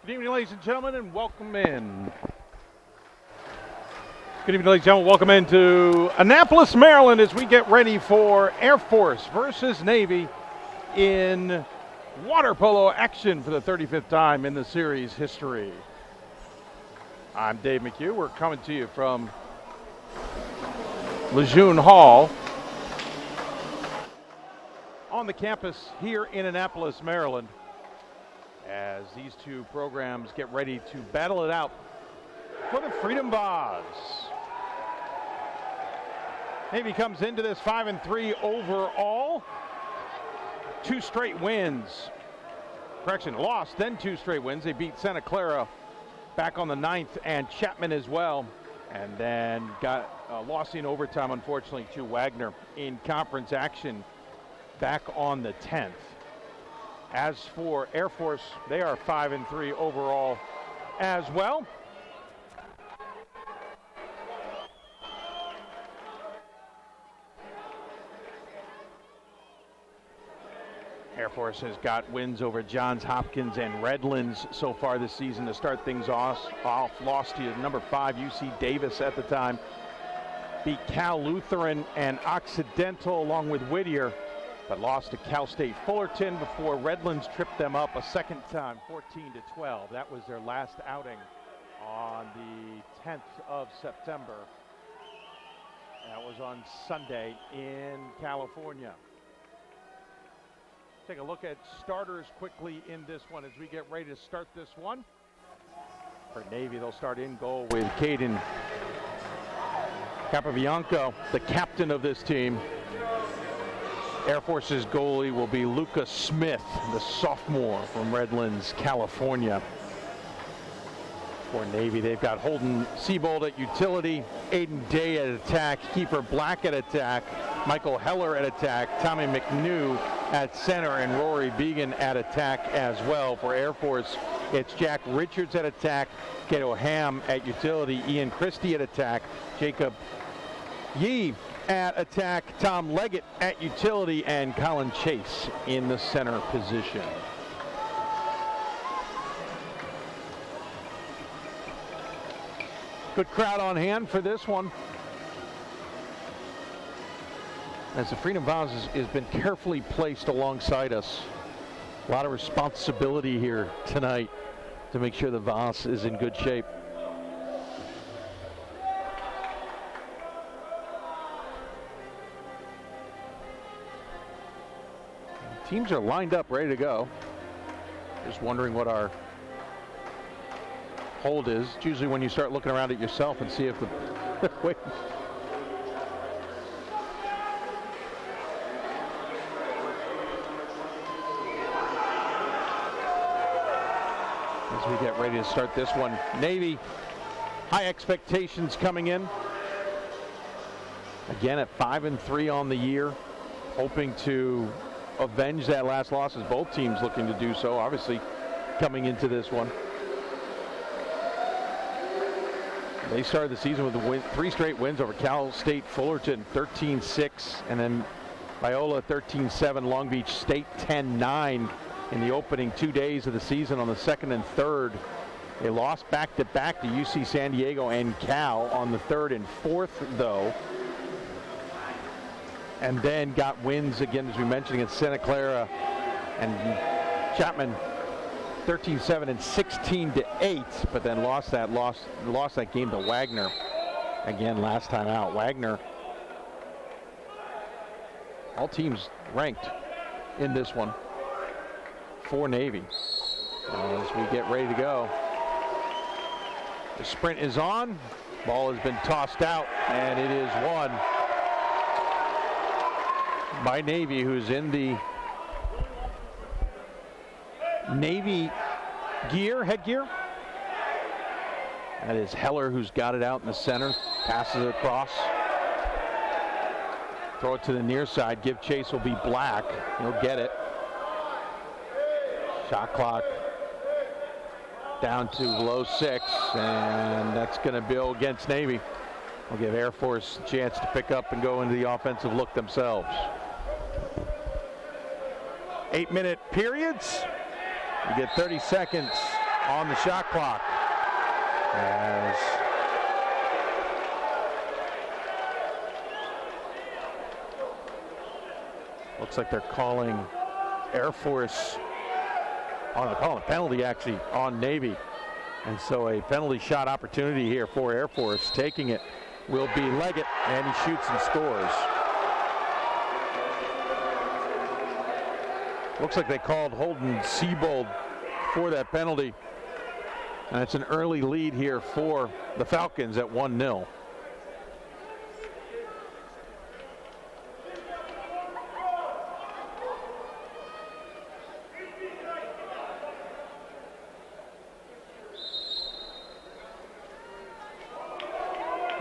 Good evening, ladies and gentlemen, and welcome in. Good evening, ladies and gentlemen. Welcome into Annapolis, Maryland, as we get ready for Air Force versus Navy in water polo action for the 35th time in the series history. I'm Dave McHugh. We're coming to you from Lejeune Hall on the campus here in Annapolis, Maryland, as these two programs get ready to battle it out for the Freedom Vase. Navy comes into this 5-3 overall. Two straight wins. Correction, lost, then two straight wins. They beat Santa Clara back on the 9th and Chapman as well. And then got lost in overtime, unfortunately, to Wagner in conference action back on the 10th. As for Air Force, they are 5-3 overall as well. Air Force has got wins over Johns Hopkins and Redlands so far this season to start things off. Lost to number 5 UC Davis at the time. Beat Cal Lutheran and Occidental along with Whittier, but lost to Cal State Fullerton before Redlands tripped them up a second time, 14-12. That was their last outing on the 10th of September. That was on Sunday in California. Take a look at starters quickly in this one as we get ready to start this one. For Navy, they'll start in goal with Caden Capobianco, the captain of this team. Air Force's goalie will be Lucas Smith, the sophomore from Redlands, California. For Navy, they've got Holden Siebold at utility, Aiden Day at attack, Kiefer Black at attack, Michael Heller at attack, Tommy McNew at center, and Rory Began at attack as well. For Air Force, it's Jack Richards at attack, Kato Ham at utility, Ian Christie at attack, Jacob Yee at attack, Tom Leggett at utility, and Colin Chase in the center position. Good crowd on hand for this one, as the Freedom Vase has been carefully placed alongside us. A lot of responsibility here tonight to make sure the Vase is in good shape. Teams are lined up, ready to go. Just wondering what our hold is. It's usually when you start looking around at yourself and see if the wait. As we get ready to start this one, Navy, high expectations coming in. Again at 5-3 on the year, hoping to avenge that last loss, as both teams looking to do so, obviously, coming into this one. They started the season with 3 straight wins over Cal State Fullerton, 13-6, and then Biola 13-7, Long Beach State 10-9 in the opening 2 days of the season. On the 2nd and 3rd, they lost back-to-back to UC San Diego and Cal on the 3rd and 4th, though. And then got wins again, as we mentioned, against Santa Clara and Chapman, 13-7 and 16-8, but then lost that game to Wagner again last time out. Wagner, all teams ranked in this one for Navy. As we get ready to go, the sprint is on, ball has been tossed out, and it is won by Navy, who's in the Navy headgear. That is Heller, who's got it out in the center, passes it across. Throw it to the near side, give chase will be Black. He'll get it. Shot clock down to below 6, and that's going to bill against Navy. We'll give Air Force a chance to pick up and go into the offensive look themselves. 8-minute periods. You get 30 seconds on the shot clock. As looks like they're calling Air Force on a penalty actually on Navy. And so a penalty shot opportunity here for Air Force. Taking it will be Leggett, and he shoots and scores. Looks like they called Holden Siebold for that penalty. And it's an early lead here for the Falcons at 1-0.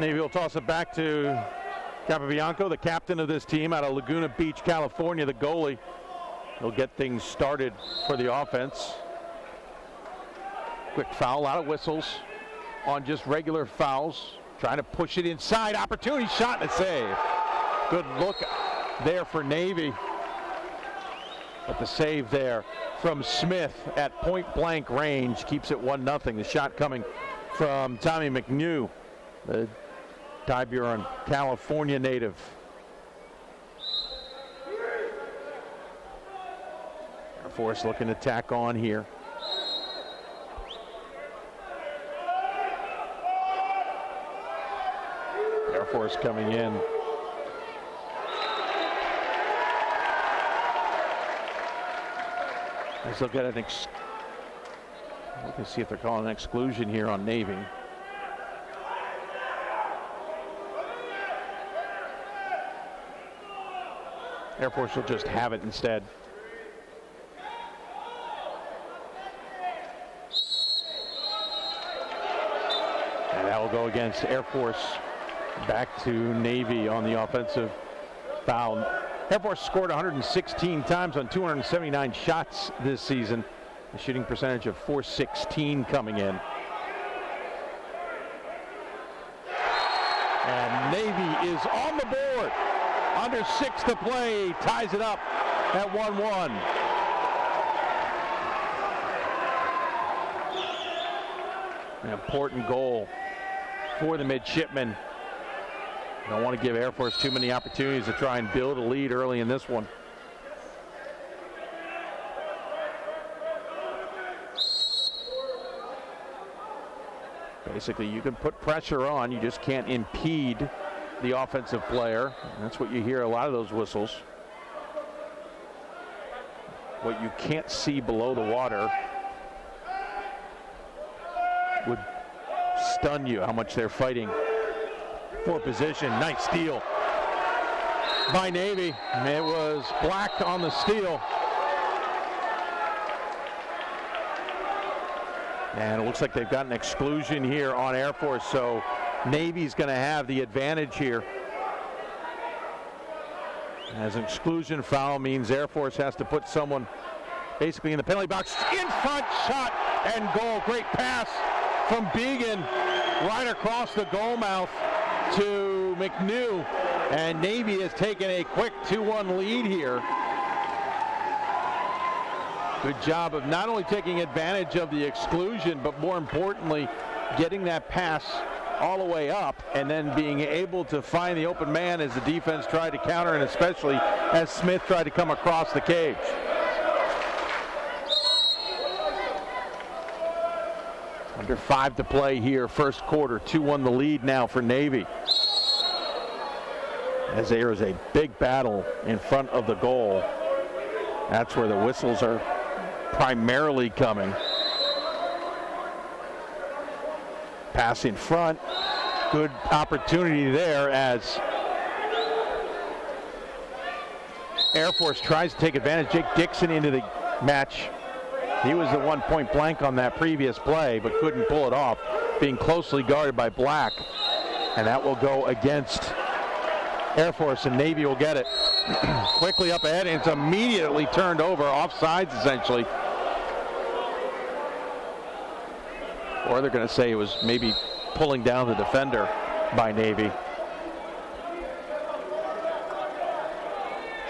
Navy will toss it back to Capobianco, the captain of this team out of Laguna Beach, California, the goalie. He'll get things started for the offense. Quick foul, a lot of whistles on just regular fouls. Trying to push it inside, opportunity, shot and a save. Good look there for Navy. But the save there from Smith at point blank range keeps it 1-0. The shot coming from Tommy McNew, the Tiburon, California native. Air Force looking to tack on here. Air Force coming in. Let's look at an we can see if they're calling an exclusion here on Navy. Air Force will just have it instead. And that will go against Air Force. Back to Navy on the offensive foul. Air Force scored 116 times on 279 shots this season. A shooting percentage of .416 coming in. And Navy is on the board. Under 6 to play, ties it up at 1-1. An important goal for the midshipmen. Don't want to give Air Force too many opportunities to try and build a lead early in this one. Basically, you can put pressure on, you just can't impede the offensive player. And that's what you hear a lot of those whistles. What you can't see below the water would stun you, how much they're fighting for position. Nice steal by Navy. It was Black on the steal. And it looks like they've got an exclusion here on Air Force, so Navy's going to have the advantage here. As an exclusion foul means Air Force has to put someone basically in the penalty box. In front, shot and goal. Great pass from Began right across the goal mouth to McNew. And Navy has taken a quick 2-1 lead here. Good job of not only taking advantage of the exclusion, but more importantly, getting that pass all the way up and then being able to find the open man as the defense tried to counter, and especially as Smith tried to come across the cage. Under 5 to play here, first quarter, 2-1 the lead now for Navy. As there is a big battle in front of the goal. That's where the whistles are primarily coming. Pass in front. Good opportunity there as Air Force tries to take advantage. Jake Dixon into the match. He was the one point blank on that previous play, but couldn't pull it off, being closely guarded by Black. And that will go against Air Force, and Navy will get it. Quickly up ahead, and it's immediately turned over, offsides essentially. Or they're going to say it was maybe pulling down the defender by Navy.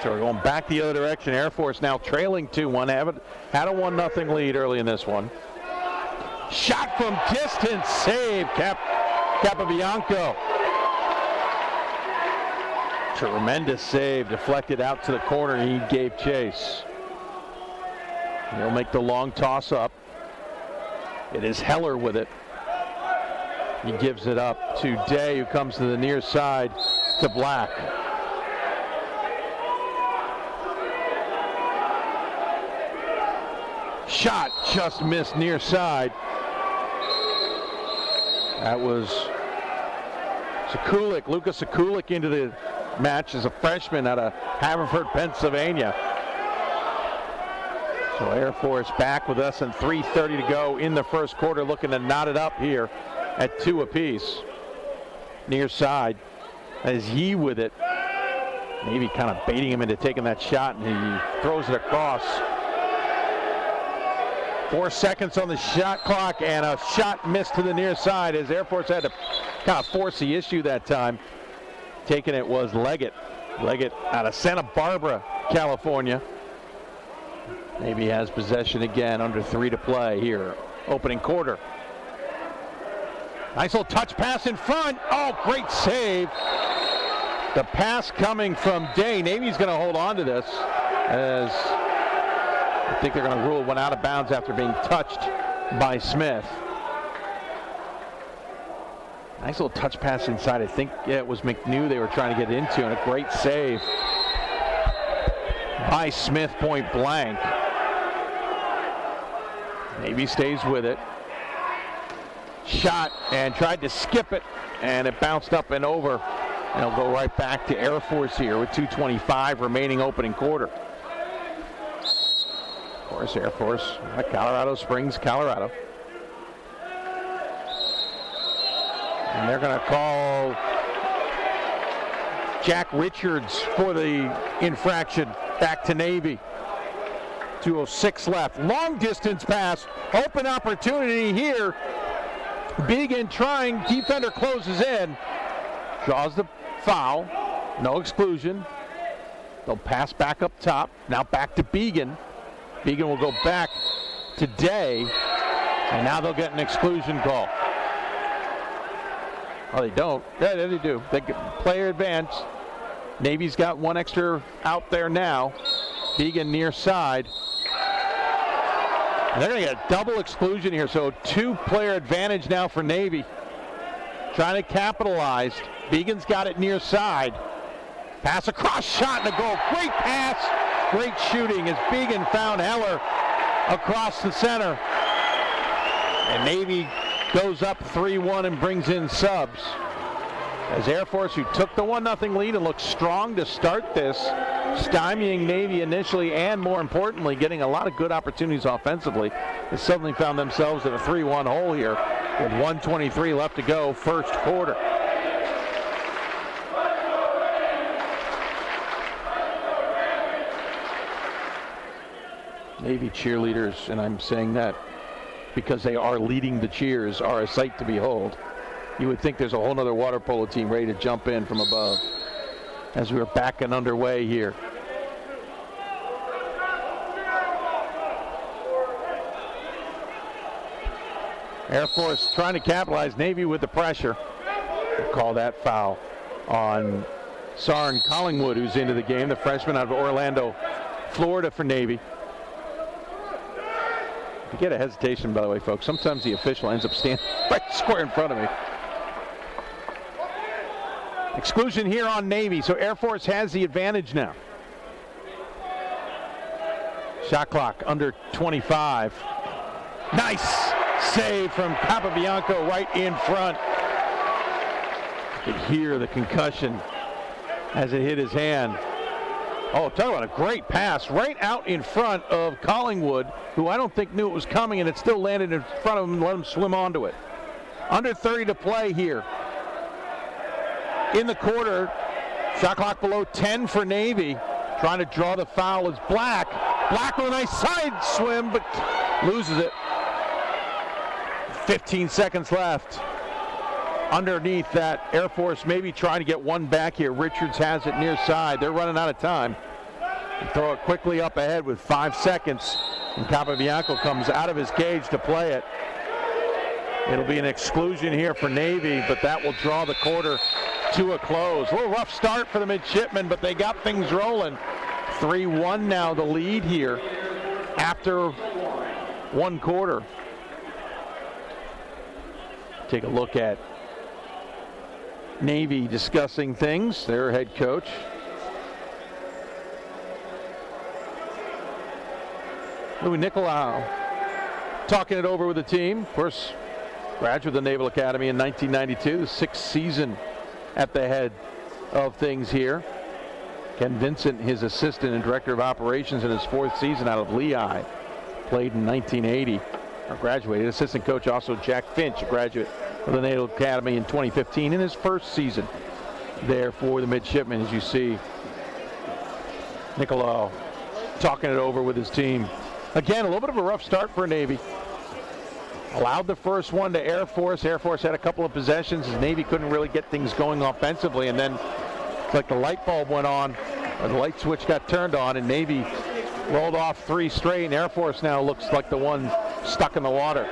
So we're going back the other direction. Air Force now trailing 2-1. Had a 1-0 lead early in this one. Shot from distance, save, Capobianco. Tremendous save, deflected out to the corner. He gave chase. He'll make the long toss up. It is Heller with it. He gives it up to Day, who comes to the near side to Black. Shot just missed near side. That was Sekulic, Lucas Sekulic into the match as a freshman out of Haverford, Pennsylvania. So Air Force back with us and 3:30 to go in the first quarter, looking to knot it up here at 2 apiece. Near side as Yee with it. Maybe kind of baiting him into taking that shot, and he throws it across. 4 seconds on the shot clock, and a shot missed to the near side as Air Force had to kind of force the issue that time. Taking it was Leggett. Leggett out of Santa Barbara, California. Maybe has possession again, under 3 to play here. Opening quarter. Nice little touch pass in front. Oh, great save. The pass coming from Day. Navy's going to hold on to this, as I think they're going to rule one out of bounds after being touched by Smith. Nice little touch pass inside. I think it was McNew they were trying to get into, and a great save by Smith, point blank. Navy stays with it. Shot and tried to skip it, and it bounced up and over. And it'll go right back to Air Force here with 2:25 remaining opening quarter. Of course, Air Force, Colorado Springs, Colorado. And they're going to call Jack Richards for the infraction. Back to Navy. 2:06 left. Long distance pass. Open opportunity here. Began trying. Defender closes in. Draws the foul. No exclusion. They'll pass back up top. Now back to Began. Began will go back to Day. And now they'll get an exclusion call. Oh, they don't. Yeah, they do. They get player advance. Navy's got one extra out there now. Began near side. And they're going to get a double exclusion here, so 2-player advantage now for Navy. Trying to capitalize. Began's got it near side. Pass across, shot and a goal. Great pass, great shooting as Began found Heller across the center. And Navy goes up 3-1 and brings in subs. As Air Force, who took the 1-0 lead and looked strong to start this, stymieing Navy initially and, more importantly, getting a lot of good opportunities offensively, they suddenly found themselves in a 3-1 hole here with 1:23 left to go, first quarter. Navy cheerleaders, and I'm saying that because they are leading the cheers, are a sight to behold. You would think there's a whole other water polo team ready to jump in from above as we are back and underway here. Air Force trying to capitalize. Navy with the pressure. We'll call that foul on Sarn Collingwood, who's into the game, the freshman out of Orlando, Florida for Navy. If you get a hesitation, by the way, folks, sometimes the official ends up standing right square in front of me. Exclusion here on Navy, so Air Force has the advantage now. Shot clock under 25. Nice save from Capobianco right in front. You could hear the concussion as it hit his hand. Oh, talk about a great pass right out in front of Collingwood, who I don't think knew it was coming, and it still landed in front of him and let him swim onto it. Under 30 to play here. In the quarter, shot clock below 10 for Navy. Trying to draw the foul is Black. Black with a nice side swim, but loses it. 15 seconds left. Underneath that, Air Force maybe trying to get one back here. Richards has it near side. They're running out of time. They throw it quickly up ahead with 5 seconds. And Capobianco comes out of his cage to play it. It'll be an exclusion here for Navy, but that will draw the quarter to a close. A little rough start for the midshipmen, but they got things rolling. 3-1 now the lead here after one quarter. Take a look at Navy discussing things, their head coach. Louis Nicolau talking it over with the team. Of course, graduate of the Naval Academy in 1992, the sixth season at the head of things here. Ken Vincent, his assistant and director of operations in his fourth season out of Lehigh. Played in 1980, or graduated. Assistant coach also Jack Finch, a graduate of the Naval Academy in 2015 in his first season there for the midshipmen. As you see, Nicolau talking it over with his team. Again, a little bit of a rough start for Navy. Allowed the first one to Air Force. Air Force had a couple of possessions as Navy couldn't really get things going offensively, and then it's like the light bulb went on, or the light switch got turned on, and Navy rolled off 3 straight, and Air Force now looks like the one stuck in the water.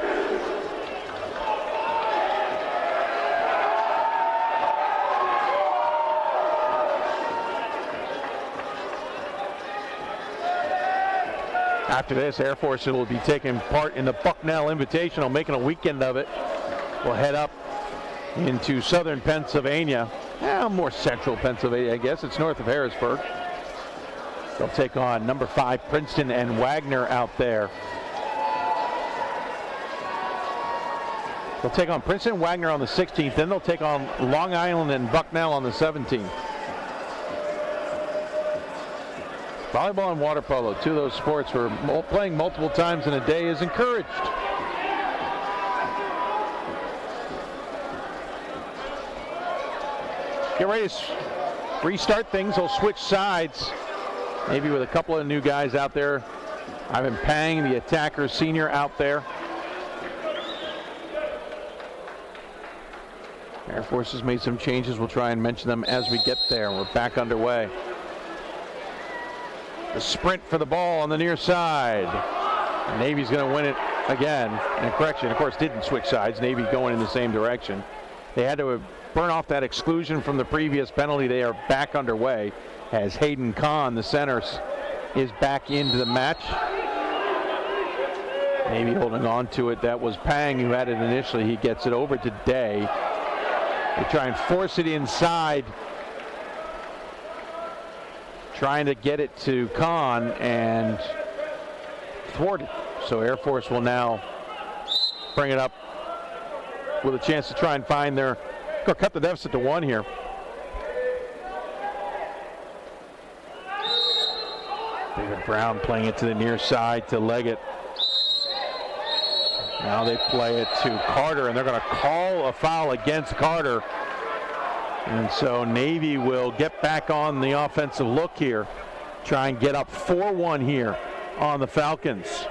After this, Air Force will be taking part in the Bucknell Invitational, making a weekend of it. We'll head up into southern Pennsylvania, more central Pennsylvania, I guess. It's north of Harrisburg. They'll take on number 5 Princeton and Wagner out there. They'll take on Princeton and Wagner on the 16th, then they'll take on Long Island and Bucknell on the 17th. Volleyball and water polo, two of those sports where playing multiple times in a day is encouraged. Get ready to restart things. They'll switch sides, maybe with a couple of new guys out there. Ivan Pang, the attacker senior, out there. Air Force has made some changes. We'll try and mention them as we get there. We're back underway. The sprint for the ball on the near side. Navy's going to win it again. And correction, of course, didn't switch sides. Navy going in the same direction. They had to burn off that exclusion from the previous penalty. They are back underway as Hayden Kahn, the center, is back into the match. Navy holding on to it. That was Pang who had it initially. He gets it over to Day. They try and force it inside, trying to get it to Kahn and thwart it. So Air Force will now bring it up with a chance to try and find their, or cut the deficit to 1 here. David Brown playing it to the near side to Leggett. Now they play it to Carter, and they're going to call a foul against Carter. And so Navy will get back on the offensive look here, try and get up 4-1 here on the Falcons.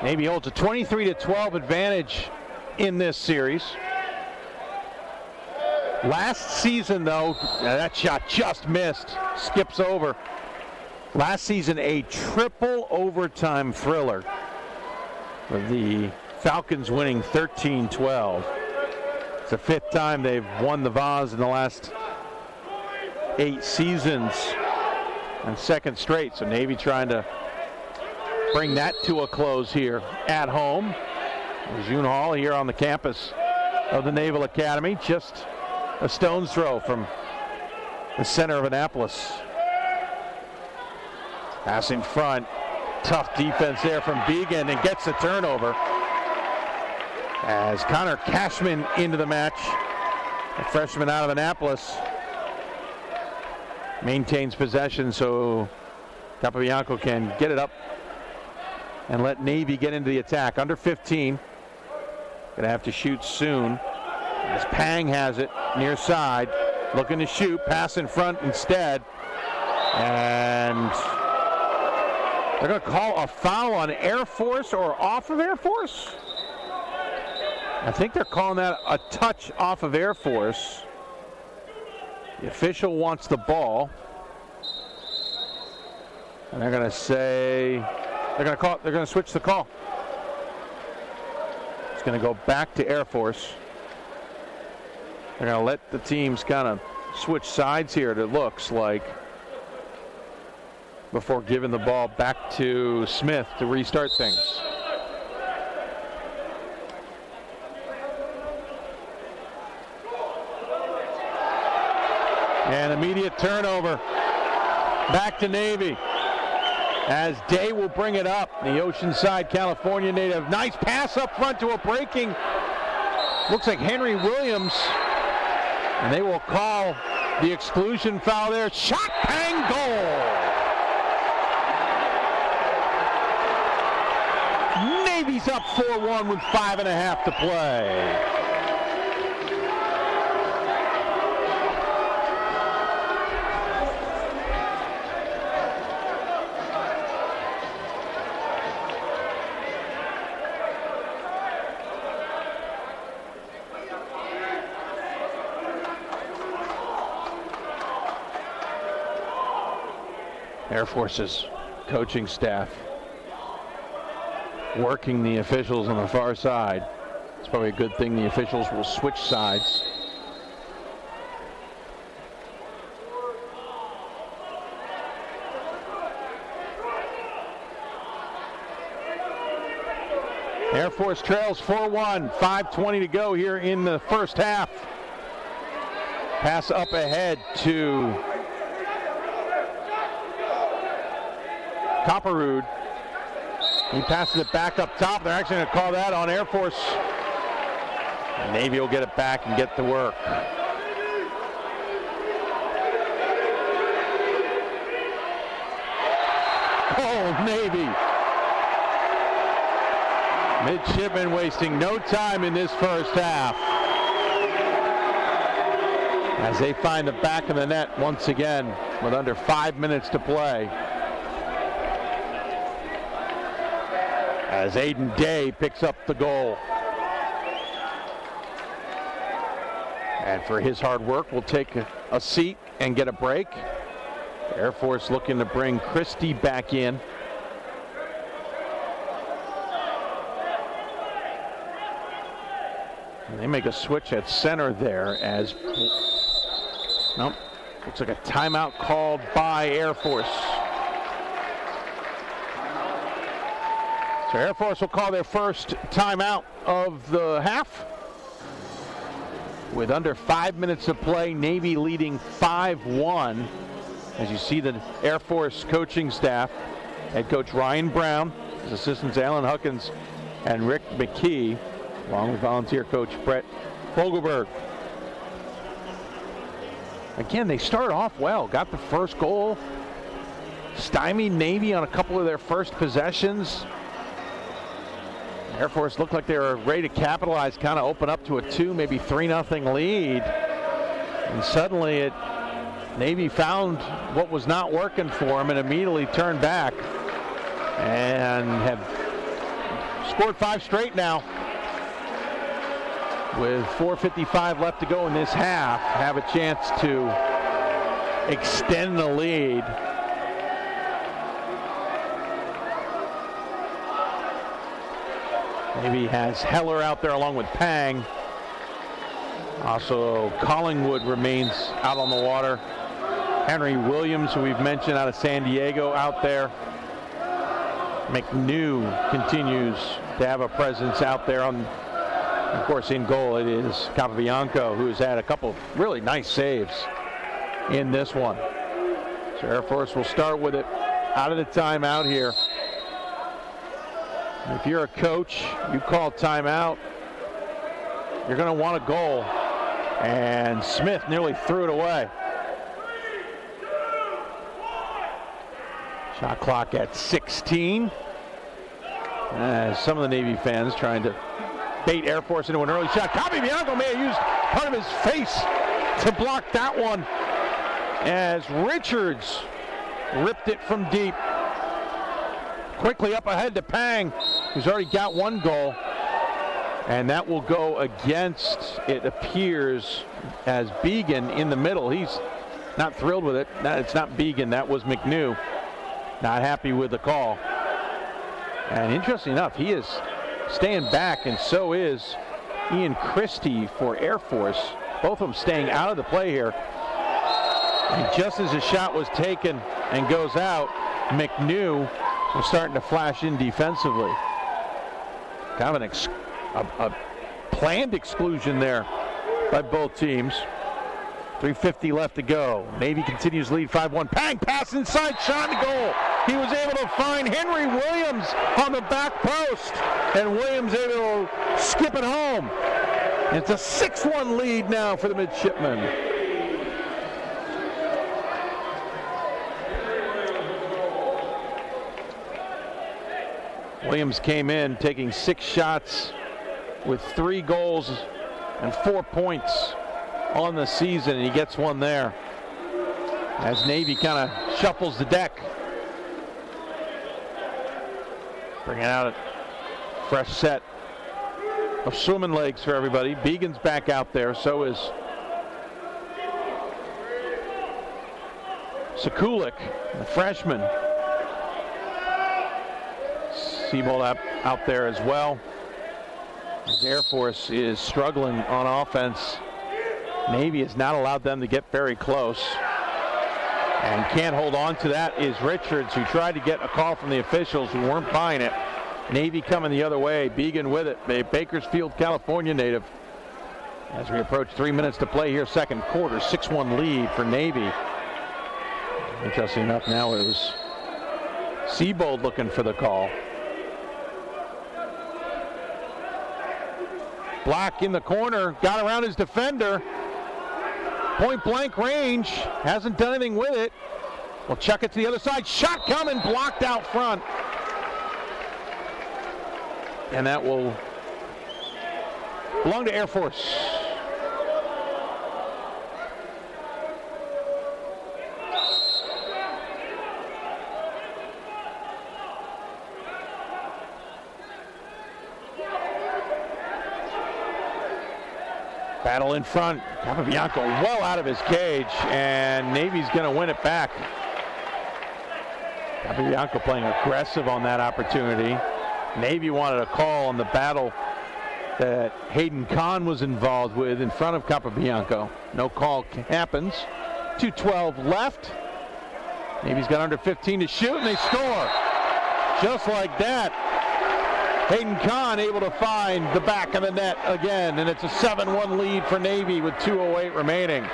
Navy holds a 23-12 advantage in this series. Last season, though, that shot just missed, skips over. Last season, a triple overtime thriller with the Falcons winning 13-12. It's the 5th time they've won the Vase in the last 8 seasons and 2nd straight. So Navy trying to bring that to a close here at home. June Hall here on the campus of the Naval Academy, just a stone's throw from the center of Annapolis. Pass in front, tough defense there from Began, and gets the turnover as Connor Cashman into the match, a freshman out of Annapolis, maintains possession so Capobianco can get it up and let Navy get into the attack. Under 15, gonna have to shoot soon as Pang has it near side, looking to shoot, pass in front instead, and they're going to call a foul on Air Force or off of Air Force. I think they're calling that a touch off of Air Force. The official wants the ball. And they're going to say, they're going to switch the call. It's going to go back to Air Force. They're going to let the teams kind of switch sides here, it looks like, before giving the ball back to Smith to restart things. And immediate turnover. Back to Navy. As Day will bring it up, the Oceanside, California native. Nice pass up front to a breaking. Looks like Henry Williams. And they will call the exclusion foul there. Shot, bang, goal. Navy's up 4-1 with 5.5 to play. Air Force's coaching staff working the officials on the far side. It's probably a good thing the officials will switch sides. Air Force trails 4-1, 5:20 to go here in the first half. Pass up ahead to Copperwood. He passes it back up top. They're actually going to call that on Air Force. And Navy will get it back and get to work. Oh, Navy. Midshipmen wasting no time in this first half, as they find the back of the net once again with under 5 minutes to play. As Aiden Day picks up the goal. And for his hard work, we'll take a seat and get a break. Air Force looking to bring Christie back in. And they make a switch at center there as, nope, looks like a timeout called by Air Force. So Air Force will call their first timeout of the half. With under 5 minutes to play, Navy leading 5-1. As you see the Air Force coaching staff, head coach Ryan Brown, his assistants Alan Huckins and Rick McKee, along with volunteer coach Brett Fogelberg. Again, they start off well, got the first goal, stymied Navy on a couple of their first possessions. Air Force looked like they were ready to capitalize, kind of open up to a 2, maybe 3-0 lead. And suddenly Navy found what was not working for them and immediately turned back and have scored 5 straight now. With 4:55 left to go in this half, have a chance to extend the lead. Navy has Heller out there along with Pang. Also, Collingwood remains out on the water. Henry Williams, who we've mentioned, out of San Diego, out there. McNew continues to have a presence out there. Of course, in goal, it is Capabianco, who's had a couple really nice saves in this one. So Air Force will start with it out of the timeout here. If you're a coach, you call timeout, you're going to want a goal. And Smith nearly threw it away. Shot clock at 16. As some of the Navy fans trying to bait Air Force into an early shot. Capabianco may have used part of his face to block that one, as Richards ripped it from deep. Quickly up ahead to Pang, who's already got 1 goal. And that will go against, it appears, as Began in the middle. He's not thrilled with it. It's not Began, that was McNew. not happy with the call. And interesting enough, he is staying back, and so is Ian Christie for Air Force. Both of them staying out of the play here. And just as the shot was taken and goes out, McNew was starting to flash in defensively. Kind of a planned exclusion there by both teams. 3:50 left to go. Navy continues lead 5-1. Pang, pass inside, shot and goal. He was able to find Henry Williams on the back post, and Williams able to skip it home. It's a 6-1 lead now for the midshipmen. Williams came in taking 6 shots with 3 goals and 4 points on the season, and he gets one there as Navy kind of shuffles the deck. Bringing out a fresh set of swimming legs for everybody. Began's back out there, so is Sekulik, the freshman. Seabold out there as well. The Air Force is struggling on offense. Navy has not allowed them to get very close. And can't hold on to that is Richards, who tried to get a call from the officials who weren't buying it. Navy coming the other way. Began with it. A Bakersfield, California native. As we approach 3 minutes to play here, second quarter, 6-1 lead for Navy. Interesting enough, now it was Seabold looking for the call. Block in the corner, got around his defender. Point blank range, hasn't done anything with it. We'll chuck it to the other side. Shot coming, blocked out front. And that will belong to Air Force. Battle in front. Capobianco well out of his cage, and Navy's going to win it back. Capobianco playing aggressive on that opportunity. Navy wanted a call on the battle that Hayden Kahn was involved with in front of Capobianco. No call happens. 2:12 left. Navy's got under 15 to shoot, and they score. Just like that. Hayden Kahn able to find the back of the net again, and it's a 7-1 lead for Navy with 2:08 remaining.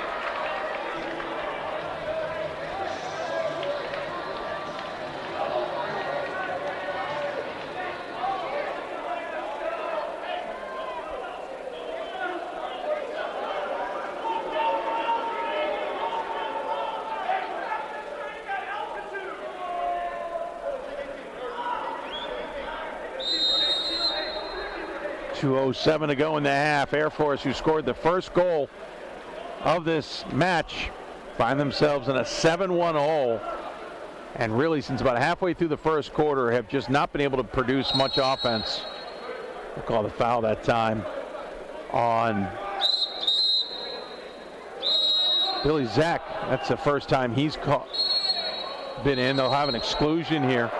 .207 to go in the half. Air Force, who scored the first goal of this match, find themselves in a 7-1 hole, and really since about halfway through the first quarter have just not been able to produce much offense. We'll call the foul that time on Billy Zach. That's the first time he's been in. They'll have an exclusion here.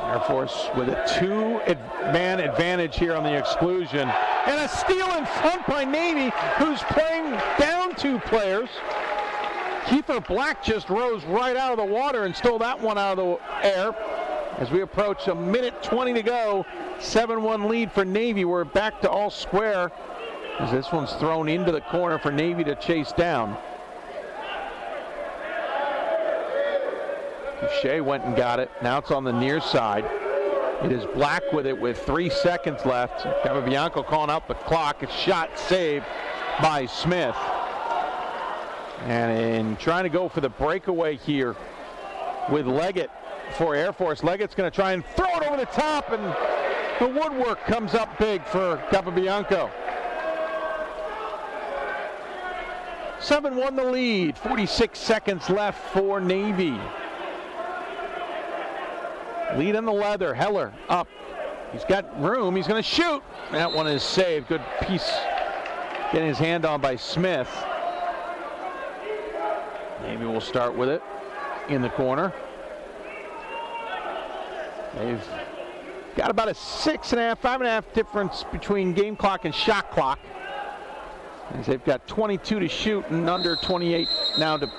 Air Force with a 2-man advantage here on the exclusion. And a steal in front by Navy, who's playing down 2 players. Kiefer Black just rose right out of the water and stole that one out of the air. As we approach 1:20 to go, 7-1 lead for Navy. We're back to all square as this one's thrown into the corner for Navy to chase down. Shea went and got it. Now it's on the near side. It is Black with it with 3 seconds left. Capobianco calling out the clock. A shot saved by Smith. And in trying to go for the breakaway here with Leggett for Air Force. Leggett's going to try and throw it over the top, and the woodwork comes up big for Capobianco. 7-1 the lead. 46 seconds left for Navy. Lead on the leather. Heller up. He's got room. He's going to shoot. That one is saved. Good piece Getting his hand on by Smith. Maybe we'll start with it in the corner. They've got about a 6.5, 5.5 difference between game clock and shot clock, as they've got 22 to shoot and under 28 now to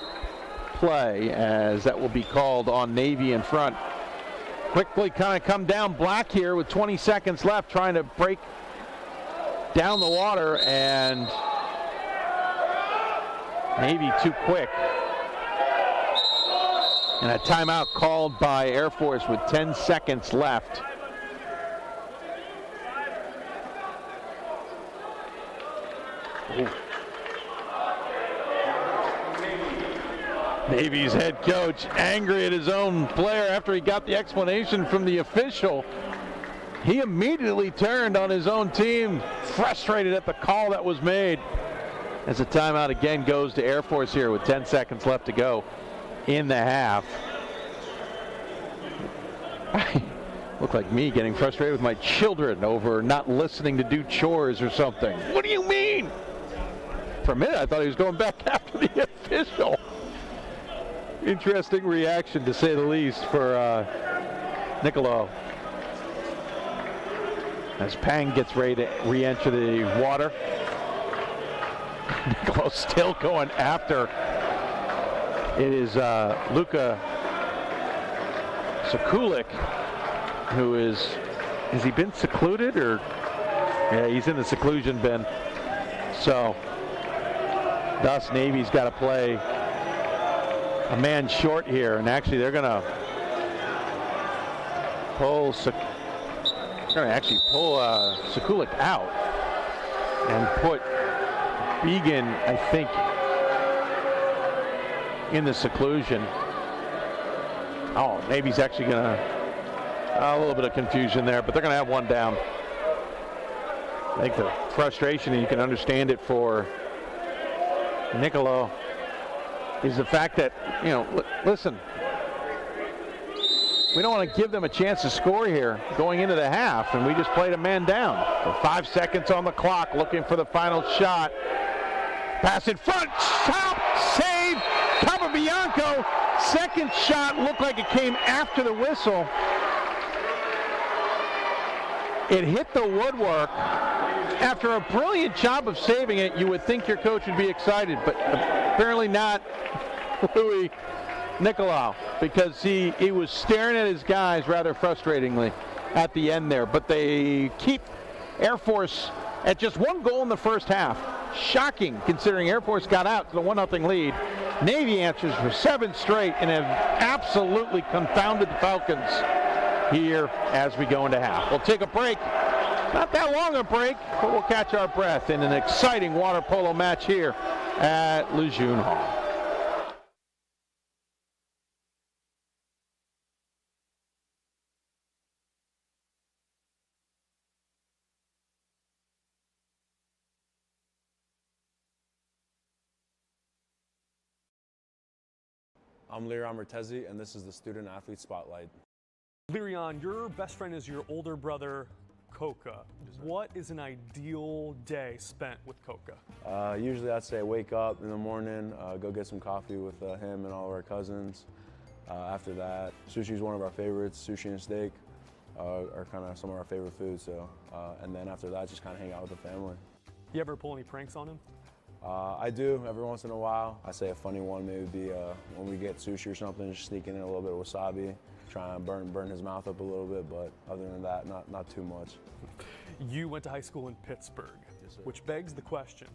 play, as that will be called on Navy in front. Quickly kind of come down Black here with 20 seconds left, trying to break down the water, and Navy too quick. And a timeout called by Air Force with 10 seconds left. Ooh. Navy's head coach angry at his own player after he got the explanation from the official. He immediately turned on his own team, frustrated at the call that was made. As the timeout again goes to Air Force here with 10 seconds left to go in the half. Look like me getting frustrated with my children over not listening to do chores or something. What do you mean? For a minute I thought he was going back after the official. Interesting reaction, to say the least, for Niccolo. As Pang gets ready to re-enter the water. Niccolo still going after. It is Luka Sekulic, who has he been secluded, or? Yeah, he's in the seclusion bin. So, thus Navy's got to play a man short here, and actually they're going to pull Sekulic out and put Began, I think, in the seclusion. Oh, Navy's actually going to, a little bit of confusion there, but they're going to have one down. I think the frustration, and you can understand it for Niccolo, is the fact that, you know, listen, we don't want to give them a chance to score here going into the half, and we just played a man down. So 5 seconds on the clock, looking for the final shot. Pass in front, top, save, Capobianco. Second shot looked like it came after the whistle. It hit the woodwork. After a brilliant job of saving it, you would think your coach would be excited, but apparently not Louis Nicolau, because he was staring at his guys rather frustratingly at the end there. But they keep Air Force at just one goal in the first half. Shocking, considering Air Force got out to the 1-0 lead. Navy answers for 7 straight and have absolutely confounded the Falcons here as we go into half. We'll take a break. Not that long a break, but we'll catch our breath in an exciting water polo match here at Lejeune Hall. I'm Leon Mertezi, and this is the Student Athlete Spotlight. Leon, your best friend is your older brother, Coca. What is an ideal day spent with Coca? Usually I'd say wake up in the morning, go get some coffee with him and all of our cousins. After that, sushi is one of our favorites. Sushi and steak are kind of some of our favorite foods. So, and then after that, just kind of hang out with the family. You ever pull any pranks on him? I do every once in a while. I say a funny one maybe would be when we get sushi or something, just sneaking in a little bit of wasabi, trying to burn his mouth up a little bit, but other than that, not too much. You went to high school in Pittsburgh, yes, sir. Which begs the question,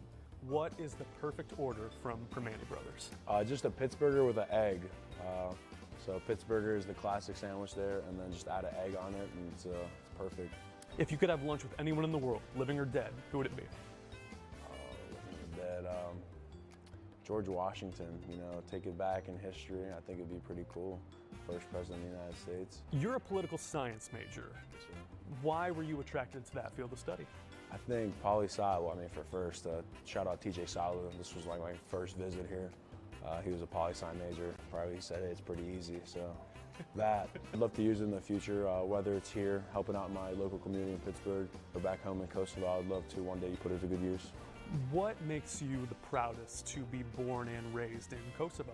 what is the perfect order from Primanti Brothers? Just a Pittsburgher with an egg. So Pittsburgher is the classic sandwich there, and then just add an egg on it, and it's perfect. If you could have lunch with anyone in the world, living or dead, who would it be? George Washington, you know, take it back in history. I think it'd be pretty cool. First president of the United States. You're a political science major. Yes, sir. Why were you attracted to that field of study? I think poli-sci, well, I mean, for first, shout out TJ Sullivan. This was like my first visit here. He was a poli-sci major. Probably said hey, it's pretty easy, so that. I'd love to use it in the future, whether it's here, helping out my local community in Pittsburgh, or back home in Coastal. I'd love to one day put it to good use. What makes you the proudest to be born and raised in Kosovo?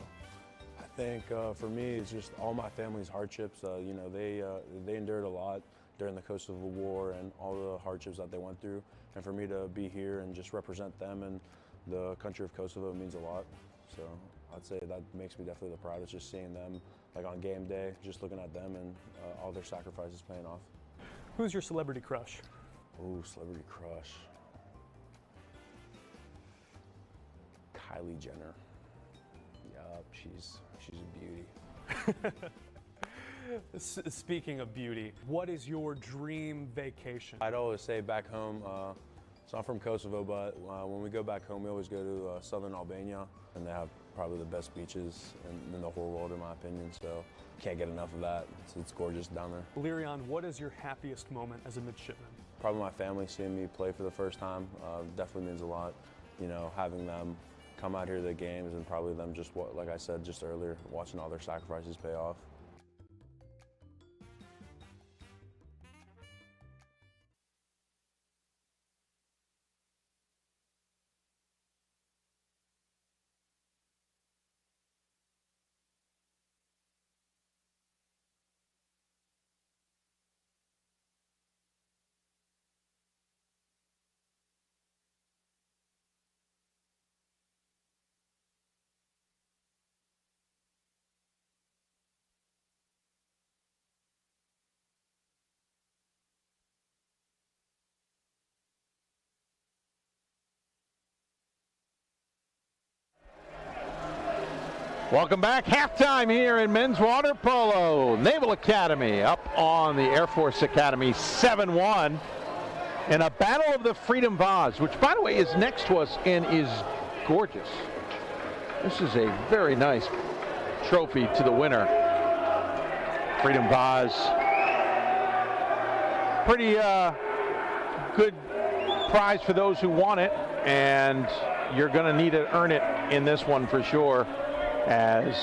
I think for me, it's just all my family's hardships. You know, they endured a lot during the Kosovo War and all the hardships that they went through. And for me to be here and just represent them and the country of Kosovo means a lot. So I'd say that makes me definitely the proudest, just seeing them like on game day, just looking at them and all their sacrifices paying off. Who's your celebrity crush? Ooh, celebrity crush. Kylie Jenner. Yup, she's a beauty. Speaking of beauty, what is your dream vacation? I'd always say back home, so I'm from Kosovo, but when we go back home, we always go to southern Albania, and they have probably the best beaches in the whole world, in my opinion, so can't get enough of that. It's gorgeous down there. Learion, what is your happiest moment as a midshipman? Probably my family seeing me play for the first time definitely means a lot. You know, having them come out here to the games and probably them just, like I said just earlier, watching all their sacrifices pay off. Welcome back. Halftime here in men's water polo. Naval Academy up on the Air Force Academy 7-1 in a battle of the Freedom Vase, which, by the way, is next to us and is gorgeous. This is a very nice trophy to the winner. Freedom Vase. Pretty good prize for those who want it, and you're going to need to earn it in this one for sure. As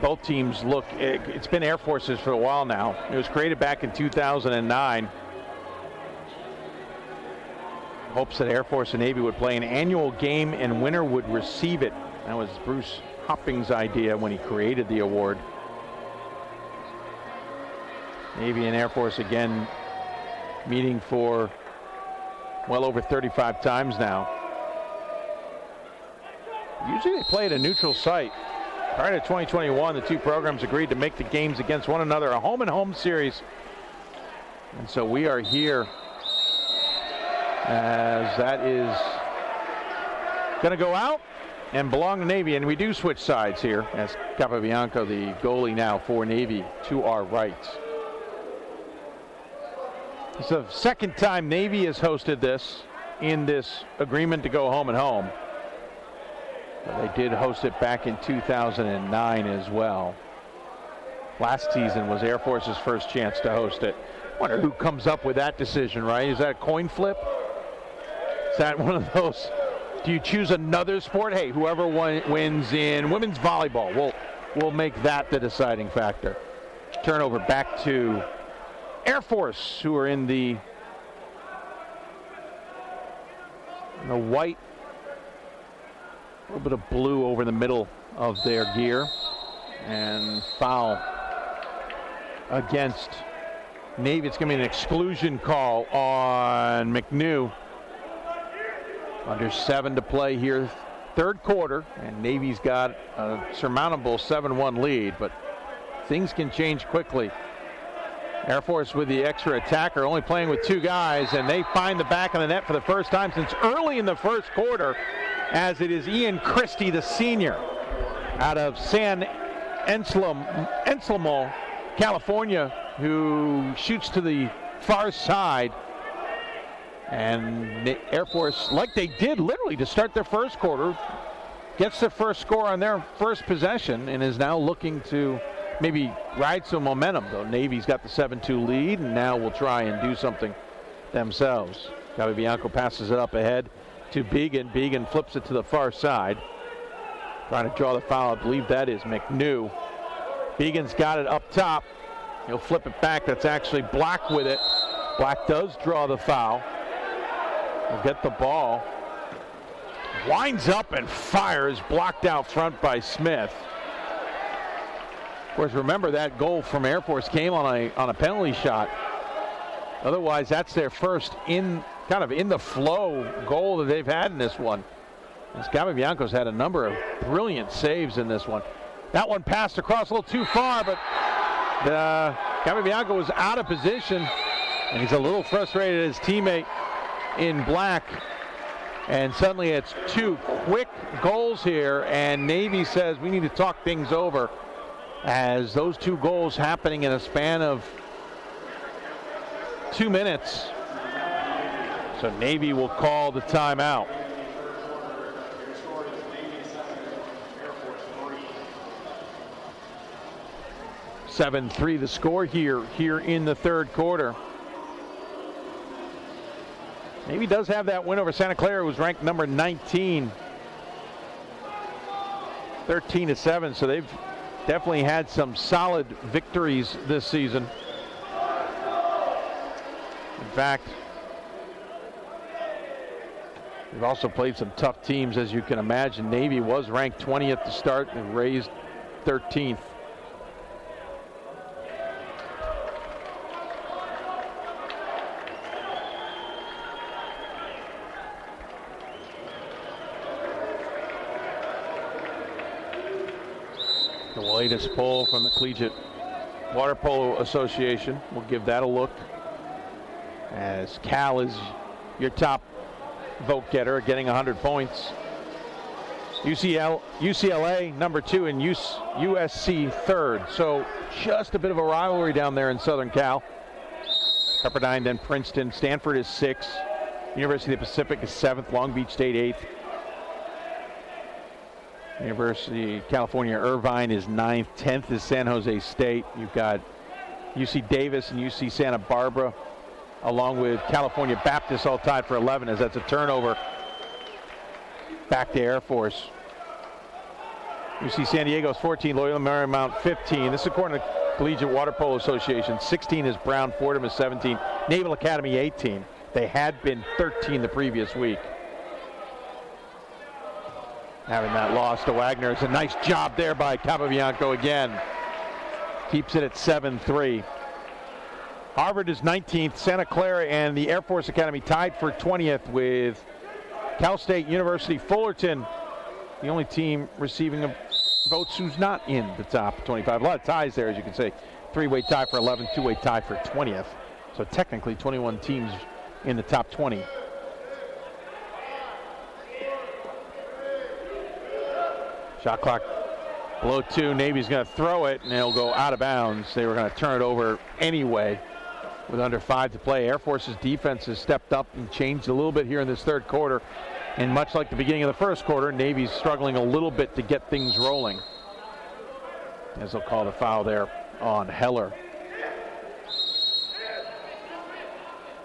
both teams look, it's been Air Forces for a while now. It was created back in 2009. Hopes that Air Force and Navy would play an annual game and winner would receive it. That was Bruce Hopping's idea when he created the award. Navy and Air Force again meeting for well over 35 times now. Usually they play at a neutral site. Prior to 2021, the two programs agreed to make the games against one another a home-and-home series. And so we are here as that is going to go out and belong to Navy. And we do switch sides here as Capobianco, the goalie now for Navy, to our right. It's the second time Navy has hosted this in this agreement to go home and home. They did host it back in 2009 as well. Last season was Air Force's first chance to host it. Wonder who comes up with that decision, right? Is that a coin flip? Is that one of those, do you choose another sport? Hey, whoever wins in women's volleyball, we'll make that the deciding factor. Turnover back to Air Force, who are in the white, a little bit of blue over the middle of their gear, and foul against Navy. It's going to be an exclusion call on McNew. Under 7 to play here, third quarter, and Navy's got a surmountable 7-1 lead, but things can change quickly. Air Force with the extra attacker, only playing with 2 guys, and they find the back of the net for the first time since early in the first quarter, as it is Ian Christie, the senior, out of San Anselmo, California, who shoots to the far side. And Air Force, like they did literally to start their first quarter, gets the first score on their first possession and is now looking to maybe ride some momentum, though Navy's got the 7-2 lead, and now will try and do something themselves. Capobianco passes it up ahead to Began. Began flips it to the far side. Trying to draw the foul. I believe that is McNew. Began's got it up top. He'll flip it back. That's actually blocked with it. Black does draw the foul. Will get the ball. Winds up and fires, blocked out front by Smith. Of course, remember that goal from Air Force came on a penalty shot. Otherwise, that's their first in the flow goal that they've had in this one. As Capobianco's had a number of brilliant saves in this one. That one passed across a little too far, but Capobianco was out of position, and he's a little frustrated at his teammate in black. And suddenly it's two quick goals here, and Navy says we need to talk things over, as those two goals happening in a span of 2 minutes. So Navy will call the timeout. (7-3) the score here in the third quarter. Navy does have that win over Santa Clara, who's ranked number 19. 13-7, so they've definitely had some solid victories this season. In fact, they've also played some tough teams, as you can imagine. Navy was ranked 20th to start and raised 13th. The latest poll from the Collegiate Waterpolo Association. We'll give that a look, as Cal is your top vote getter, getting 100 points. UCLA number 2 and USC third. So just a bit of a rivalry down there in Southern Cal. Pepperdine, then Princeton. Stanford is 6th. University of the Pacific is 7th. Long Beach State 8th. University of California Irvine is 9th. 10th is San Jose State. You've got UC Davis and UC Santa Barbara, along with California Baptist, all tied for 11, as that's a turnover back to Air Force. UC San Diego is 14, Loyola Marymount 15. This is according to Collegiate Waterpolo Association. 16 is Brown, Fordham is 17, Naval Academy 18. They had been 13 the previous week. Having that loss to Wagner. It's a nice job there by Capobianco again. Keeps it at 7-3. Harvard is 19th. Santa Clara and the Air Force Academy tied for 20th, with Cal State University Fullerton, the only team receiving votes who's not in the top 25. A lot of ties there, as you can see. 3-way tie for 11, 2-way tie for 20th. So technically 21 teams in the top 20. Shot clock below 2. Navy's going to throw it, and it'll go out of bounds. They were going to turn it over anyway with under 5 to play. Air Force's defense has stepped up and changed a little bit here in this third quarter. And much like the beginning of the first quarter, Navy's struggling a little bit to get things rolling, as they'll call the foul there on Heller.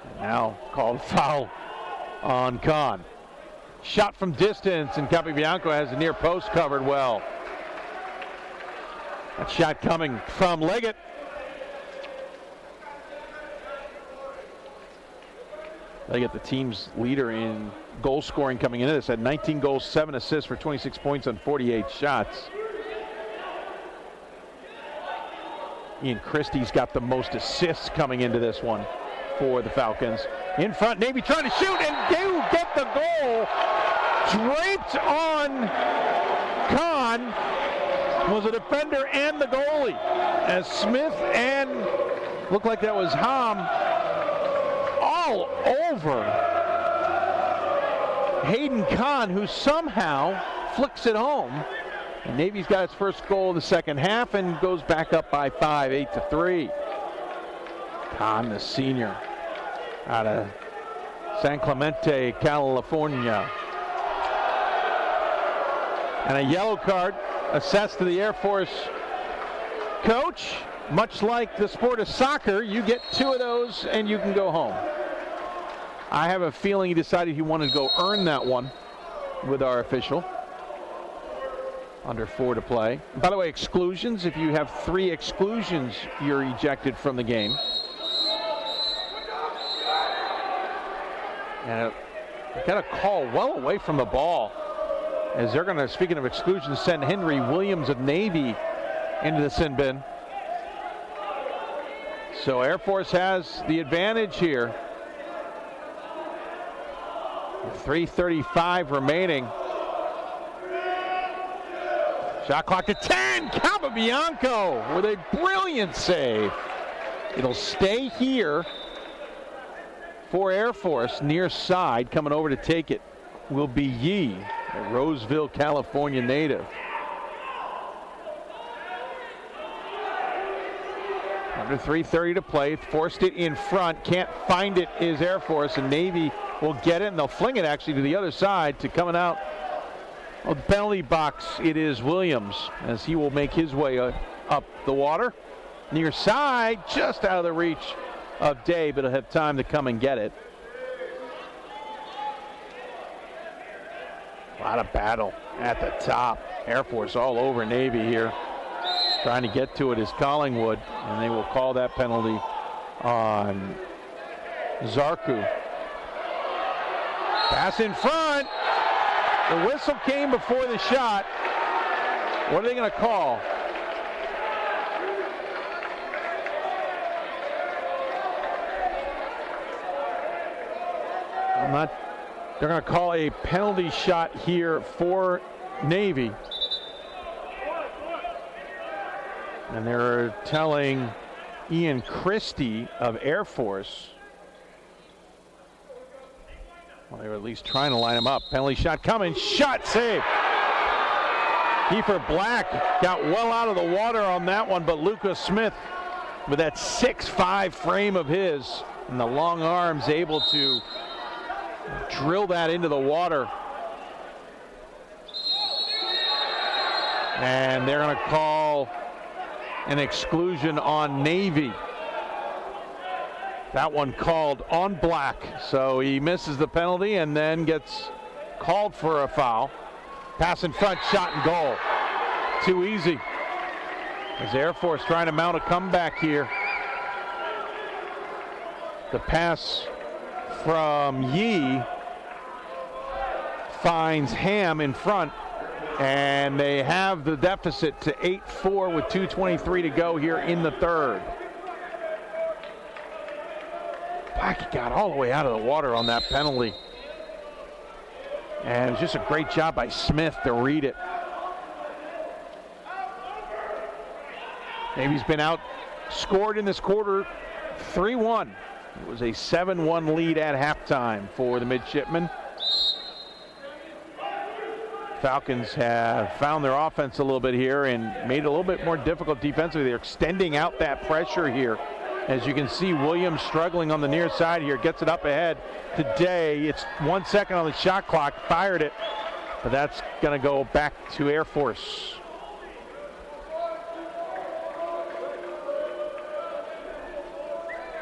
And now call the foul on Kahn. Shot from distance, and Capobianco has the near post covered well. That shot coming from Leggett. Leggett, the team's leader in goal scoring coming into this, had 19 goals, 7 assists for 26 points on 48 shots. Ian Christie's got the most assists coming into this one for the Falcons. In front, Navy trying to shoot, and do get the goal. Draped on Kahn was a defender and the goalie, as Smith and looked like that was Ham all over Hayden Kahn, who somehow flicks it home. And Navy's got its first goal of the second half and goes back up by 5, 8-3. Kahn, the senior, out of San Clemente, California. And a yellow card assessed to the Air Force coach. Much like the sport of soccer, you get 2 of those and you can go home. I have a feeling he decided he wanted to go earn that one with our official. Under 4 to play. By the way, exclusions, if you have 3 exclusions, you're ejected from the game. And got a call well away from the ball, as they're going to, speaking of exclusions, send Henry Williams of Navy into the sin bin. So Air Force has the advantage here. 3:35 remaining. Shot clock to 10. Capobianco with a brilliant save. It'll stay here for Air Force. Near side, coming over to take it will be Yee, a Roseville, California native. Under 3:30 to play. Forced it in front. Can't find it is Air Force, and Navy will get it, and they'll fling it actually to the other side to coming out of the penalty box. It is Williams, as he will make his way up the water. Near side, just out of the reach of Day, but he'll have time to come and get it. A lot of battle at the top. Air Force all over Navy here. Trying to get to it is Collingwood, and they will call that penalty on Zarku. Pass in front. The whistle came before the shot. What are they going to call? They're going to call a penalty shot here for Navy. And they're telling Ian Christie of Air Force, well, they were at least trying to line him up. Penalty shot coming, shot saved. Kiefer Black got well out of the water on that one, but Lucas Smith, with that 6'5" frame of his and the long arms, able to drill that into the water. And they're going to call an exclusion on Navy. That one called on Black, so he misses the penalty and then gets called for a foul. Pass in front, shot and goal. Too easy. As Air Force trying to mount a comeback here. The pass from Yee finds Ham in front, and they have the deficit to 8-4 with 2:23 to go here in the third. Black got all the way out of the water on that penalty. And it was just a great job by Smith to read it. Navy's been outscored in this quarter 3-1. It was a 7-1 lead at halftime for the midshipmen. Falcons have found their offense a little bit here and made it a little bit more difficult defensively. They're extending out that pressure here. As you can see, Williams struggling on the near side here, gets it up ahead today. It's 1 second on the shot clock, fired it, but that's going to go back to Air Force.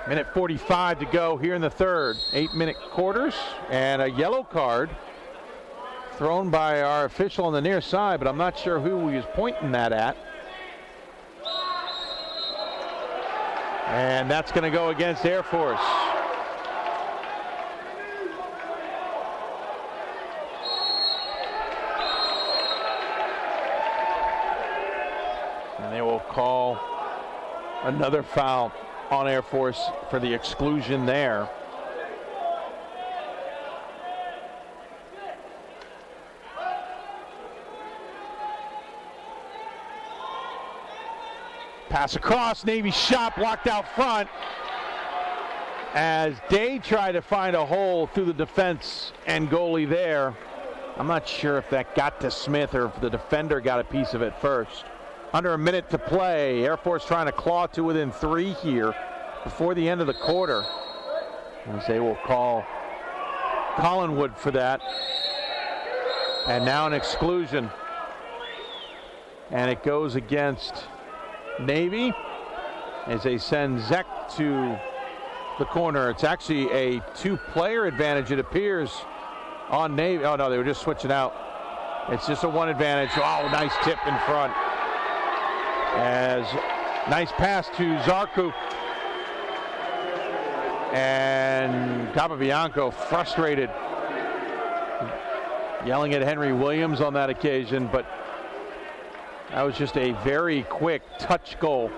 Minute 45 to go here in the third. 8-minute quarters, and a yellow card thrown by our official on the near side, but I'm not sure who he was pointing that at. And that's going to go against Air Force. And they will call another foul on Air Force for the exclusion there. Pass across, Navy shot blocked out front as Day tried to find a hole through the defense and goalie there. I'm not sure if that got to Smith or if the defender got a piece of it first. Under a minute to play. Air Force trying to claw to within 3 here before the end of the quarter. As they will call Collingwood for that. And now an exclusion. And it goes against Navy as they send Zek to the corner. It's actually a 2-player advantage, it appears, on Navy. Oh no, they were just switching out. It's just a 1 advantage. Oh, nice tip in front. As nice pass to Zarku. And Capobianco frustrated, yelling at Henry Williams on that occasion, but that was just a very quick touch goal.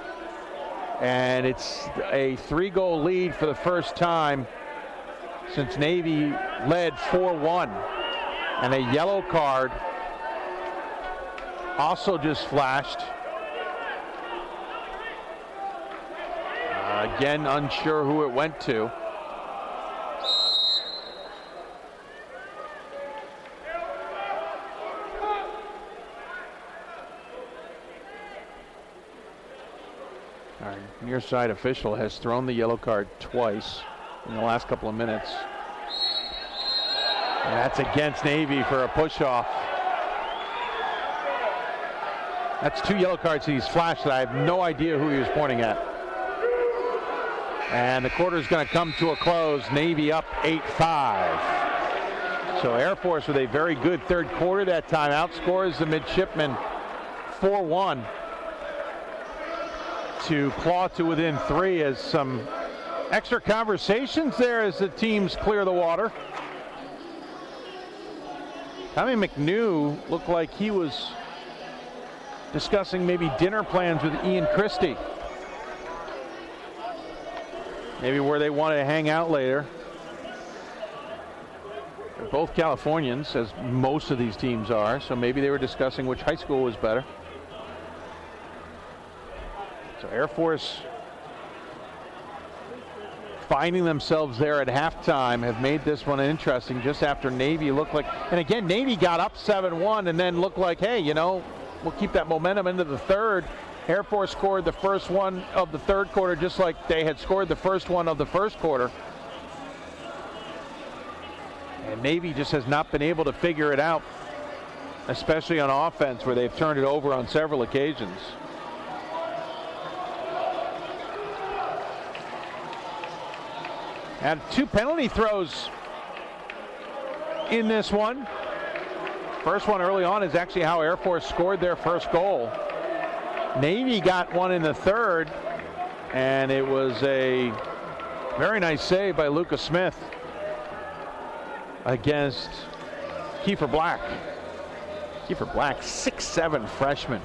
And it's a 3-goal lead for the first time since Navy led 4-1. And a yellow card also just flashed. Again, unsure who it went to. Our near side official has thrown the yellow card twice in the last couple of minutes. And that's against Navy for a push-off. That's 2 yellow cards he's flashed that I have no idea who he was pointing at. And the quarter is going to come to a close. Navy up 8-5. So Air Force with a very good third quarter that time outscores the midshipmen 4-1 to claw to within 3 as some extra conversations there as the teams clear the water. Tommy McNew looked like he was discussing maybe dinner plans with Ian Christie. Maybe where they want to hang out later. They're both Californians, as most of these teams are, so maybe they were discussing which high school was better. So Air Force finding themselves there at halftime have made this one interesting just after Navy looked like, and again, Navy got up 7-1 and then looked like, hey, you know, we'll keep that momentum into the third. Air Force scored the first one of the third quarter just like they had scored the first one of the first quarter. And Navy just has not been able to figure it out, especially on offense where they've turned it over on several occasions. And 2 penalty throws in this one. First one early on is actually how Air Force scored their first goal. Navy got one in the third, and it was a very nice save by Lucas Smith against Kiefer Black. Kiefer Black, 6'7" freshman.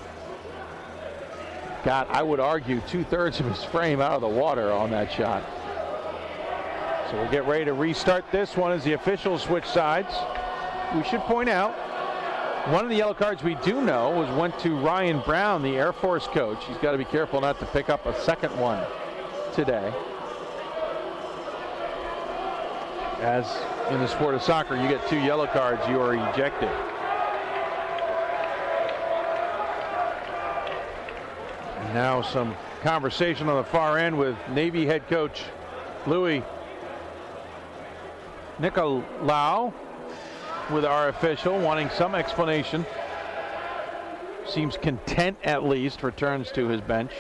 Got, I would argue, 2/3 of his frame out of the water on that shot. So we'll get ready to restart this one as the officials switch sides. We should point out, one of the yellow cards we do know went to Ryan Brown, the Air Force coach. He's got to be careful not to pick up a second one today. As in the sport of soccer, you get 2 yellow cards, you are ejected. And now some conversation on the far end with Navy head coach Louis Nicolau with our official, wanting some explanation. Seems content, at least, returns to his bench.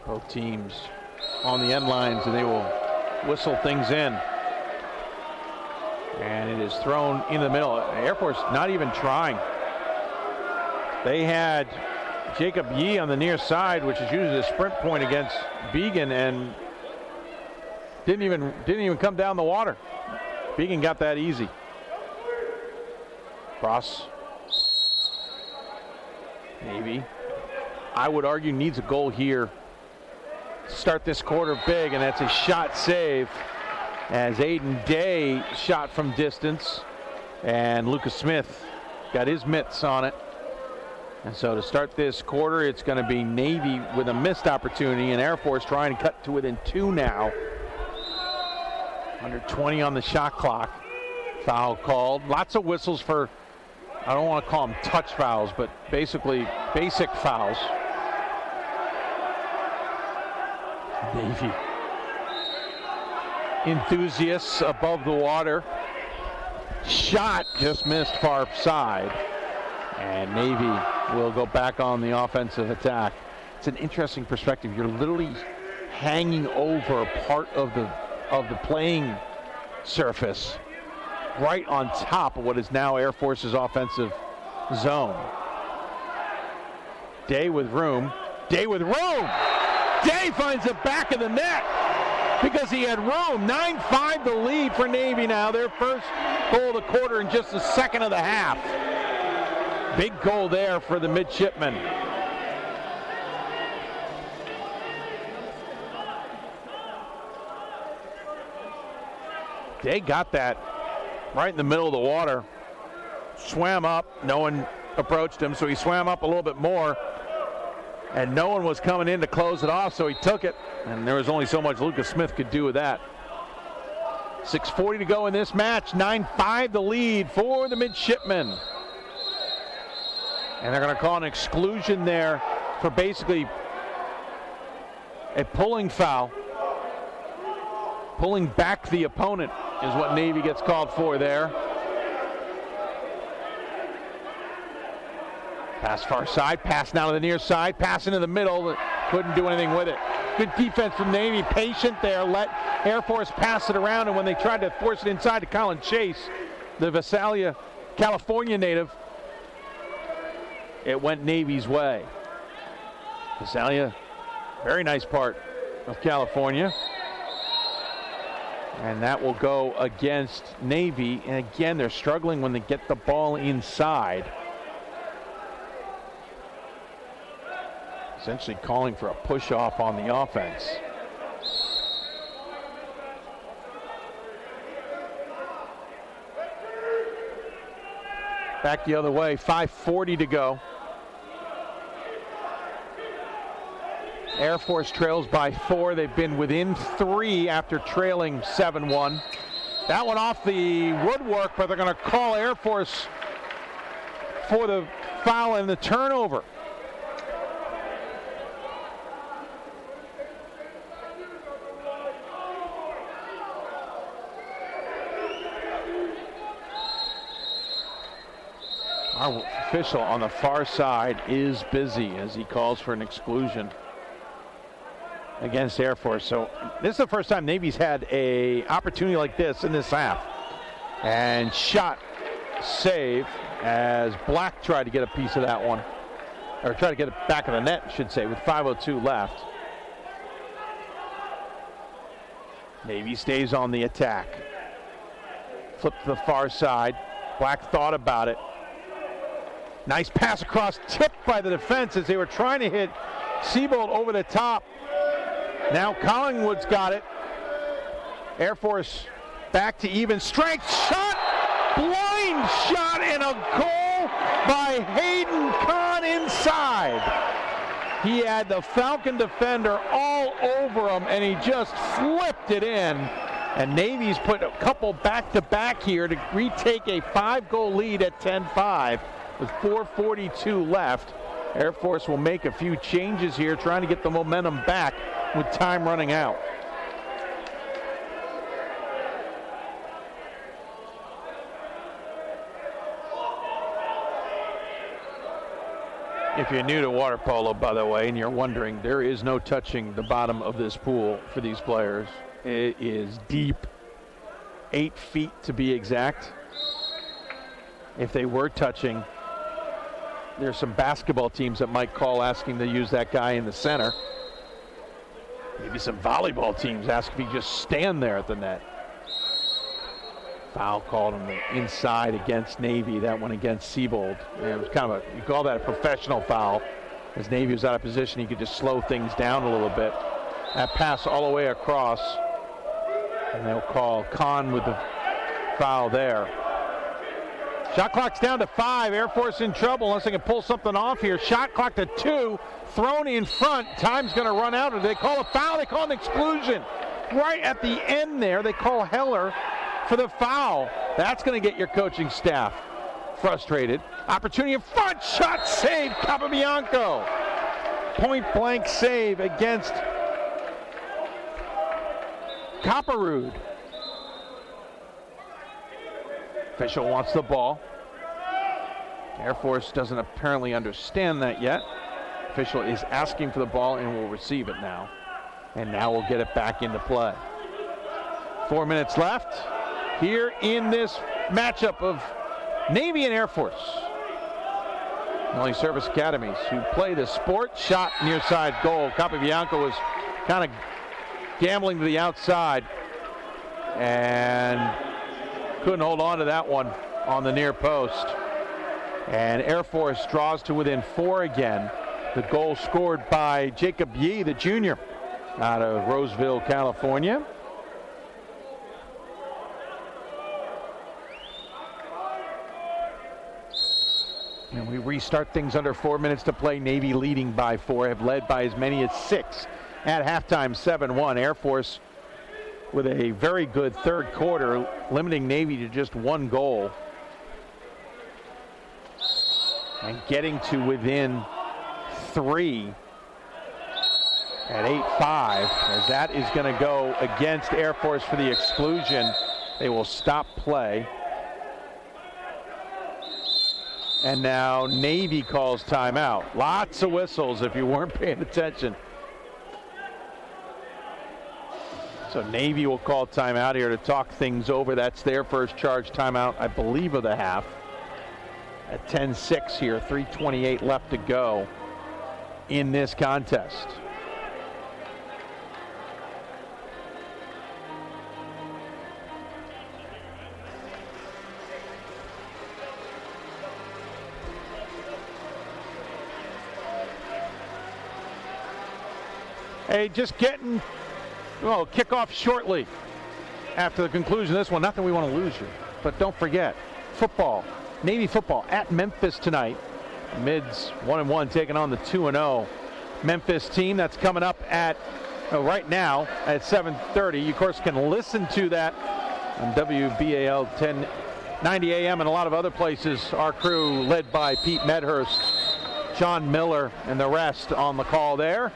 Both teams on the end lines, and they will whistle things in. And it is thrown in the middle. Air Force not even trying. They had Jacob Yee on the near side, which is usually the sprint point against Began, and didn't even come down the water. Began got that easy. Cross. Navy, I would argue, needs a goal here to start this quarter big, and that's a shot save as Aiden Day shot from distance, and Lucas Smith got his mitts on it. And so to start this quarter, it's going to be Navy with a missed opportunity, and Air Force trying to cut to within 2 now. Under 20 on the shot clock. Foul called. Lots of whistles for, I don't want to call them touch fouls, but basically basic fouls. Navy enthusiasts above the water. Shot just missed far side. And Navy will go back on the offensive attack. It's an interesting perspective. You're literally hanging over a part of the playing surface right on top of what is now Air Force's offensive zone. Day with room. Day with room! Day Navy finds the back of the net because he had room. 9-5 the lead for Navy now. Their first goal of the quarter in just the second of the half. Big goal there for the midshipmen. They got that right in the middle of the water. Swam up. No one approached him, so he swam up a little bit more. And no one was coming in to close it off, so he took it. And there was only so much Lucas Smith could do with that. 6:40 to go in this match. 9-5 the lead for the midshipmen. And they're going to call an exclusion there for basically a pulling foul. Pulling back the opponent is what Navy gets called for there. Pass far side, pass now to the near side, pass into the middle, couldn't do anything with it. Good defense from Navy, patient there, let Air Force pass it around, and when they tried to force it inside to Colin Chase, the Visalia, California native, it went Navy's way. Visalia, very nice part of California. And that will go against Navy. And again, they're struggling when they get the ball inside. Essentially calling for a push-off on the offense. Back the other way, 5:40 to go. Air Force trails by 4. They've been within 3 after trailing 7-1. That one off the woodwork, but they're going to call Air Force for the foul and the turnover. Our official on the far side is busy as he calls for an exclusion against Air Force. So this is the first time Navy's had a opportunity like this in this half. And shot save as Black tried to get a piece of that one. Or tried to get it back of the net, I should say, with 5:02 left. Navy stays on the attack. Flip to the far side. Black thought about it. Nice pass across, tipped by the defense as they were trying to hit Seabold over the top. Now Collingwood's got it. Air Force back to even strength. Shot! Blind shot and a goal by Hayden Kahn inside. He had the Falcon defender all over him and he just flipped it in. And Navy's put a couple back-to-back here to retake a 5-goal lead at 10-5 with 4:42 left. Air Force will make a few changes here, trying to get the momentum back with time running out. If you're new to water polo, by the way, and you're wondering, there is no touching the bottom of this pool for these players. It is deep, 8 feet to be exact. If they were touching, there's some basketball teams that might call asking to use that guy in the center. Maybe some volleyball teams ask if he just stand there at the net. Foul called on the inside against Navy. That one against Seabold. It was kind of you call that a professional foul. As Navy was out of position, he could just slow things down a little bit. That pass all the way across. And they'll call Kahn with the foul there. Shot clock's down to 5. Air Force in trouble unless they can pull something off here. Shot clock to 2. Thrown in front. Time's going to run out. Or they call a foul. They call an exclusion. Right at the end there, they call Heller for the foul. That's going to get your coaching staff frustrated. Opportunity in front. Shot saved. Capobianco. Point blank save against Copperwood. Official wants the ball. Air Force doesn't apparently understand that yet. Official is asking for the ball and will receive it now. And now we'll get it back into play. 4 minutes left here in this matchup of Navy and Air Force. The only service academies who play the sport. Shot near side goal. Capobianco was kind of gambling to the outside and couldn't hold on to that one on the near post. And Air Force draws to within 4 again. The goal scored by Jacob Yee, the junior, out of Roseville, California. And we restart things under 4 minutes to play. Navy leading by 4, have led by as many as 6 at halftime, 7-1. Air Force with a very good third quarter, limiting Navy to just 1 goal. And getting to within 3 at 8-5, as that is going to go against Air Force for the exclusion. They will stop play. And now Navy calls timeout. Lots of whistles if you weren't paying attention. So Navy will call timeout here to talk things over. That's their first charge timeout, I believe, of the half. At 10-6 here, 3:28 left to go in this contest. Hey, just getting, kickoff shortly after the conclusion of this one. Not that we want to lose you, but don't forget, football, Navy football at Memphis tonight. Mids 1-1 taking on the 2-0 Memphis team. That's coming up at right now at 7:30. You, of course, can listen to that on WBAL 1090 AM and a lot of other places. Our crew led by Pete Medhurst, John Miller, and the rest on the call there.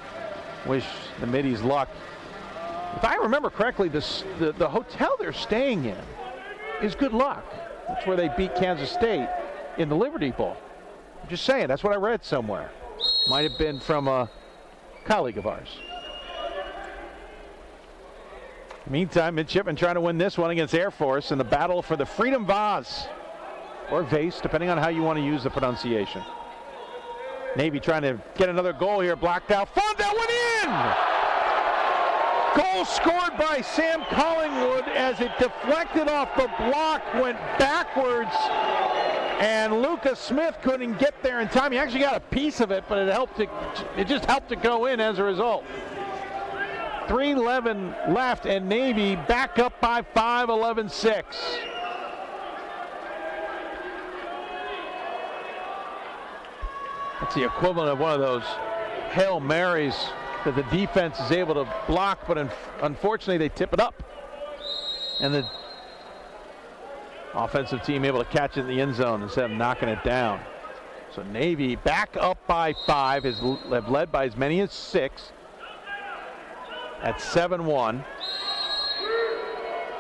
Wish the Middies luck. If I remember correctly, the hotel they're staying in is Good Luck. That's where they beat Kansas State in the Liberty Bowl. I'm just saying, that's what I read somewhere. Might have been from a colleague of ours. Meantime, midshipmen trying to win this one against Air Force in the battle for the Freedom Vase, or vase, depending on how you want to use the pronunciation. Navy trying to get another goal here, blocked out. Fun, that went in! Goal scored by Sam Collingwood as it deflected off the block, went backwards, and Lucas Smith couldn't get there in time. He actually got a piece of it, but it just helped to go in as a result. 3:11 left, and Navy back up by 5, 11-6. That's the equivalent of one of those Hail Marys that the defense is able to block, but unfortunately they tip it up. And the offensive team able to catch it in the end zone instead of knocking it down. So Navy back up by 5, have led by as many as 6 at 7-1.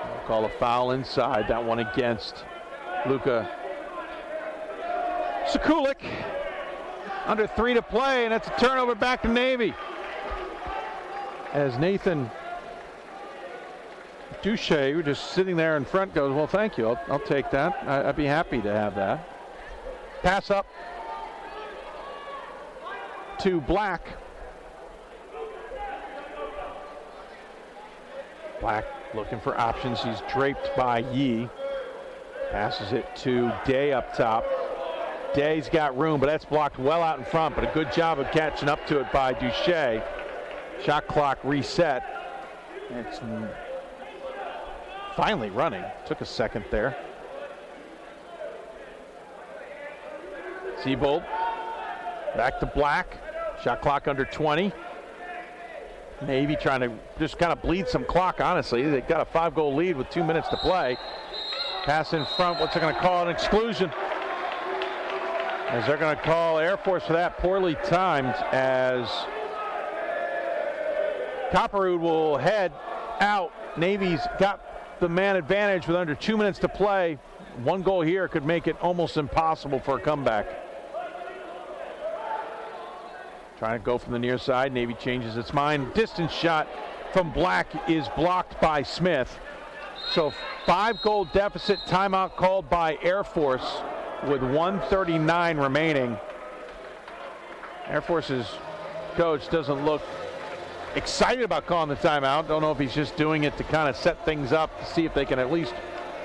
We'll call a foul inside, that one against Luka Sekulic. Under 3 to play, and it's a turnover back to Navy. As Nathan Duche, who just sitting there in front, goes, well, thank you, I'll take that. I'd be happy to have that. Pass up to Black. Black looking for options. He's draped by Yee. Passes it to Day up top. Day's got room, but that's blocked well out in front, but a good job of catching up to it by Duche. Shot clock reset. It's finally running. Took a second there. Siebold back to Black. Shot clock under 20. Navy trying to just kind of bleed some clock, honestly. They've got a 5-goal lead with 2 minutes to play. Pass in front. What's it going to call? An exclusion. As they're going to call Air Force for that, poorly timed, as Copperwood will head out. Navy's got the man advantage with under 2 minutes to play. 1 goal here could make it almost impossible for a comeback. Trying to go from the near side. Navy changes its mind. Distance shot from Black is blocked by Smith. So 5-goal deficit, timeout called by Air Force with 1:39 remaining. Air Force's coach doesn't look excited about calling the timeout. Don't know if he's just doing it to kind of set things up to see if they can at least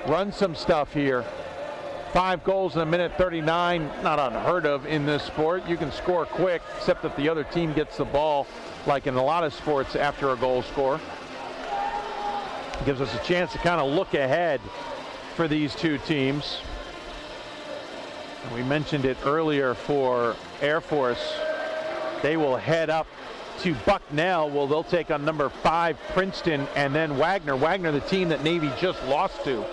run some stuff here. 5 goals in a minute 39, not unheard of in this sport. You can score quick, except that the other team gets the ball, like in a lot of sports, after a goal score. It gives us a chance to kind of look ahead for these two teams. We mentioned it earlier for Air Force. They will head up to Bucknell. Well, they'll take on number 5 Princeton, and then Wagner. Wagner, the team that Navy just lost to.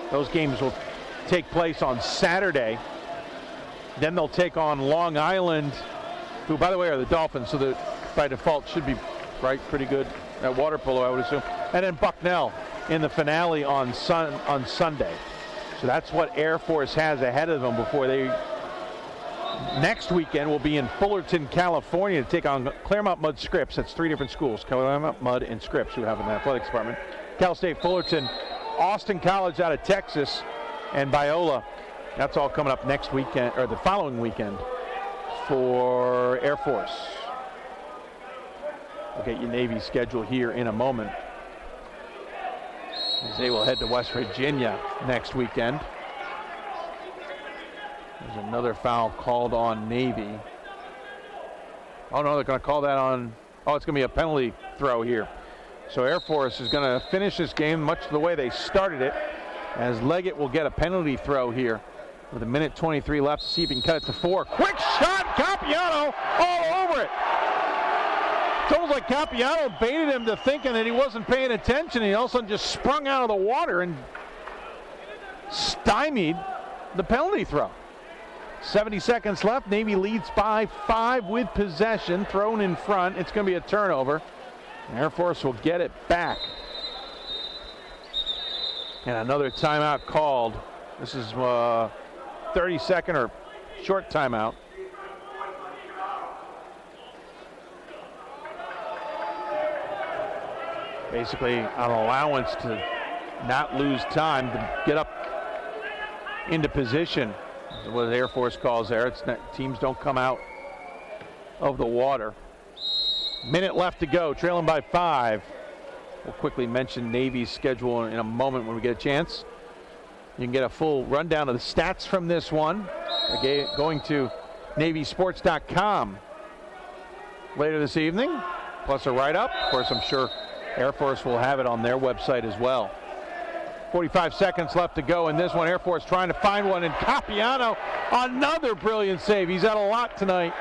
Those games will take place on Saturday. Then they'll take on Long Island, who, by the way, are the Dolphins, so that by default should be pretty good at Waterpolo, I would assume. And then Bucknell in the finale on Sunday. So that's what Air Force has ahead of them before they next weekend will be in Fullerton, California to take on Claremont Mudd Scripps. That's 3 different schools, Claremont Mudd and Scripps, who have an athletics department. Cal State Fullerton, Austin College out of Texas, and Biola. That's all coming up next weekend, or the following weekend, for Air Force. We'll get your Navy schedule here in a moment, as they will head to West Virginia next weekend. There's another foul called on Navy. Oh no, they're going to call that on, it's going to be a penalty throw here. So Air Force is going to finish this game much the way they started it, as Leggett will get a penalty throw here with 1:23 left to see if he can cut it to 4. Quick shot, Capiano all over it. It's almost like Capiano baited him to thinking that he wasn't paying attention, and he all of a sudden just sprung out of the water and stymied the penalty throw. 70 seconds left. Navy leads by 5 with possession, thrown in front. It's going to be a turnover. Air Force will get it back. And another timeout called. This is 30-second or short timeout. Basically an allowance to not lose time to get up into position. What the Air Force calls there. It's not, teams don't come out of the water. Minute left to go, trailing by 5. We'll quickly mention Navy's schedule in a moment when we get a chance. You can get a full rundown of the stats from this one going to NavySports.com later this evening, plus a write-up. Of course, I'm sure Air Force will have it on their website as well. 45 seconds left to go in this one. Air Force trying to find one, and Capiano, another brilliant save. He's had a lot tonight.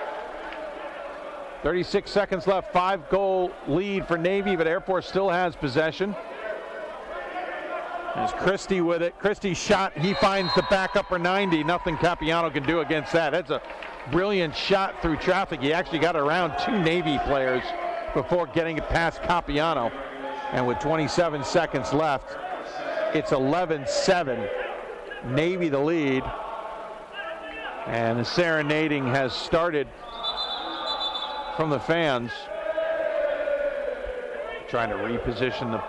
36 seconds left, 5-goal lead for Navy, but Air Force still has possession. There's Christie with it. Christie's shot, he finds the back upper 90. Nothing Capiano can do against that. That's a brilliant shot through traffic. He actually got around 2 Navy players before getting it past Capiano. And with 27 seconds left, it's 11-7. Navy the lead. And the serenading has started from the fans. Trying to reposition the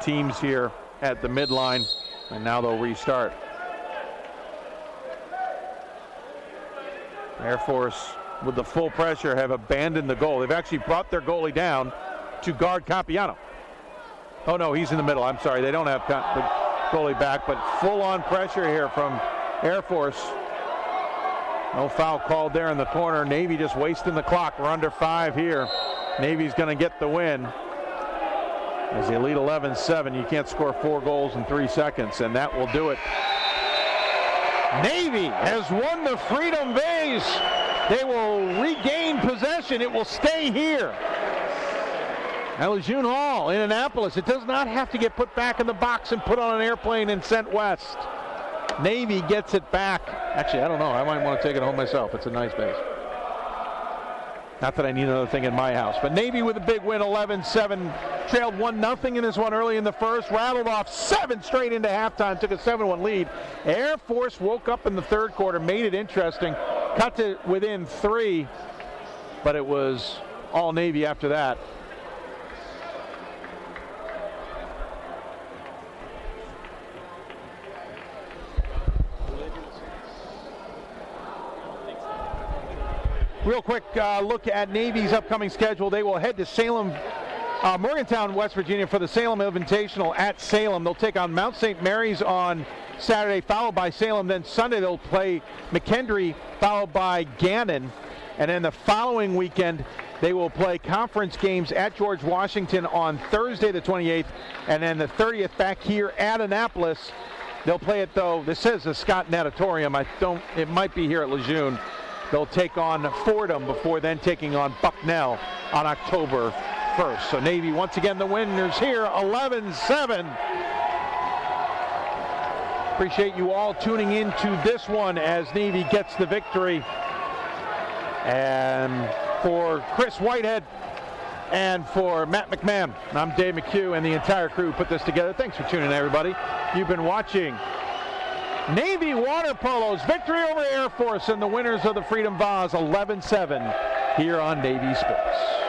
teams here at the midline, and now they'll restart. Air Force, with the full pressure, have abandoned the goal. They've actually brought their goalie down to guard Capiano. Oh no, he's in the middle. I'm sorry, they don't have the goalie back, but full-on pressure here from Air Force. No foul called there in the corner. Navy just wasting the clock. We're under 5 here. Navy's going to get the win. As they lead 11-7, you can't score 4 goals in 3 seconds, and that will do it. Navy has won the Freedom Vase. They will regain possession. It will stay here at Lejeune Hall in Annapolis. It does not have to get put back in the box and put on an airplane and sent west. Navy gets it back. Actually, I don't know. I might want to take it home myself. It's a nice base. Not that I need another thing in my house. But Navy with a big win, 11-7. Trailed 1-0 in this one early in the first. Rattled off 7 straight into halftime. Took a 7-1 lead. Air Force woke up in the third quarter, made it interesting. Cut to within 3. But it was all Navy after that. Real quick look at Navy's upcoming schedule. They will head to Salem, Morgantown, West Virginia for the Salem Invitational at Salem. They'll take on Mount St. Mary's on Saturday, followed by Salem. Then Sunday they'll play McKendree, followed by Gannon. And then the following weekend, they will play conference games at George Washington on Thursday the 28th, and then the 30th back here at Annapolis. They'll play it, though, this says the Scott Natatorium. It might be here at Lejeune. They'll take on Fordham before then taking on Bucknell on October 1st. So Navy, once again, the winners here, 11-7. Appreciate you all tuning in to this one as Navy gets the victory. And for Chris Whitehead and for Matt McMahon, I'm Dave McHugh and the entire crew put this together. Thanks for tuning in, everybody. You've been watching Navy Waterpolo's victory over Air Force and the winners of the Freedom Vase, 11-7 here on Navy Sports.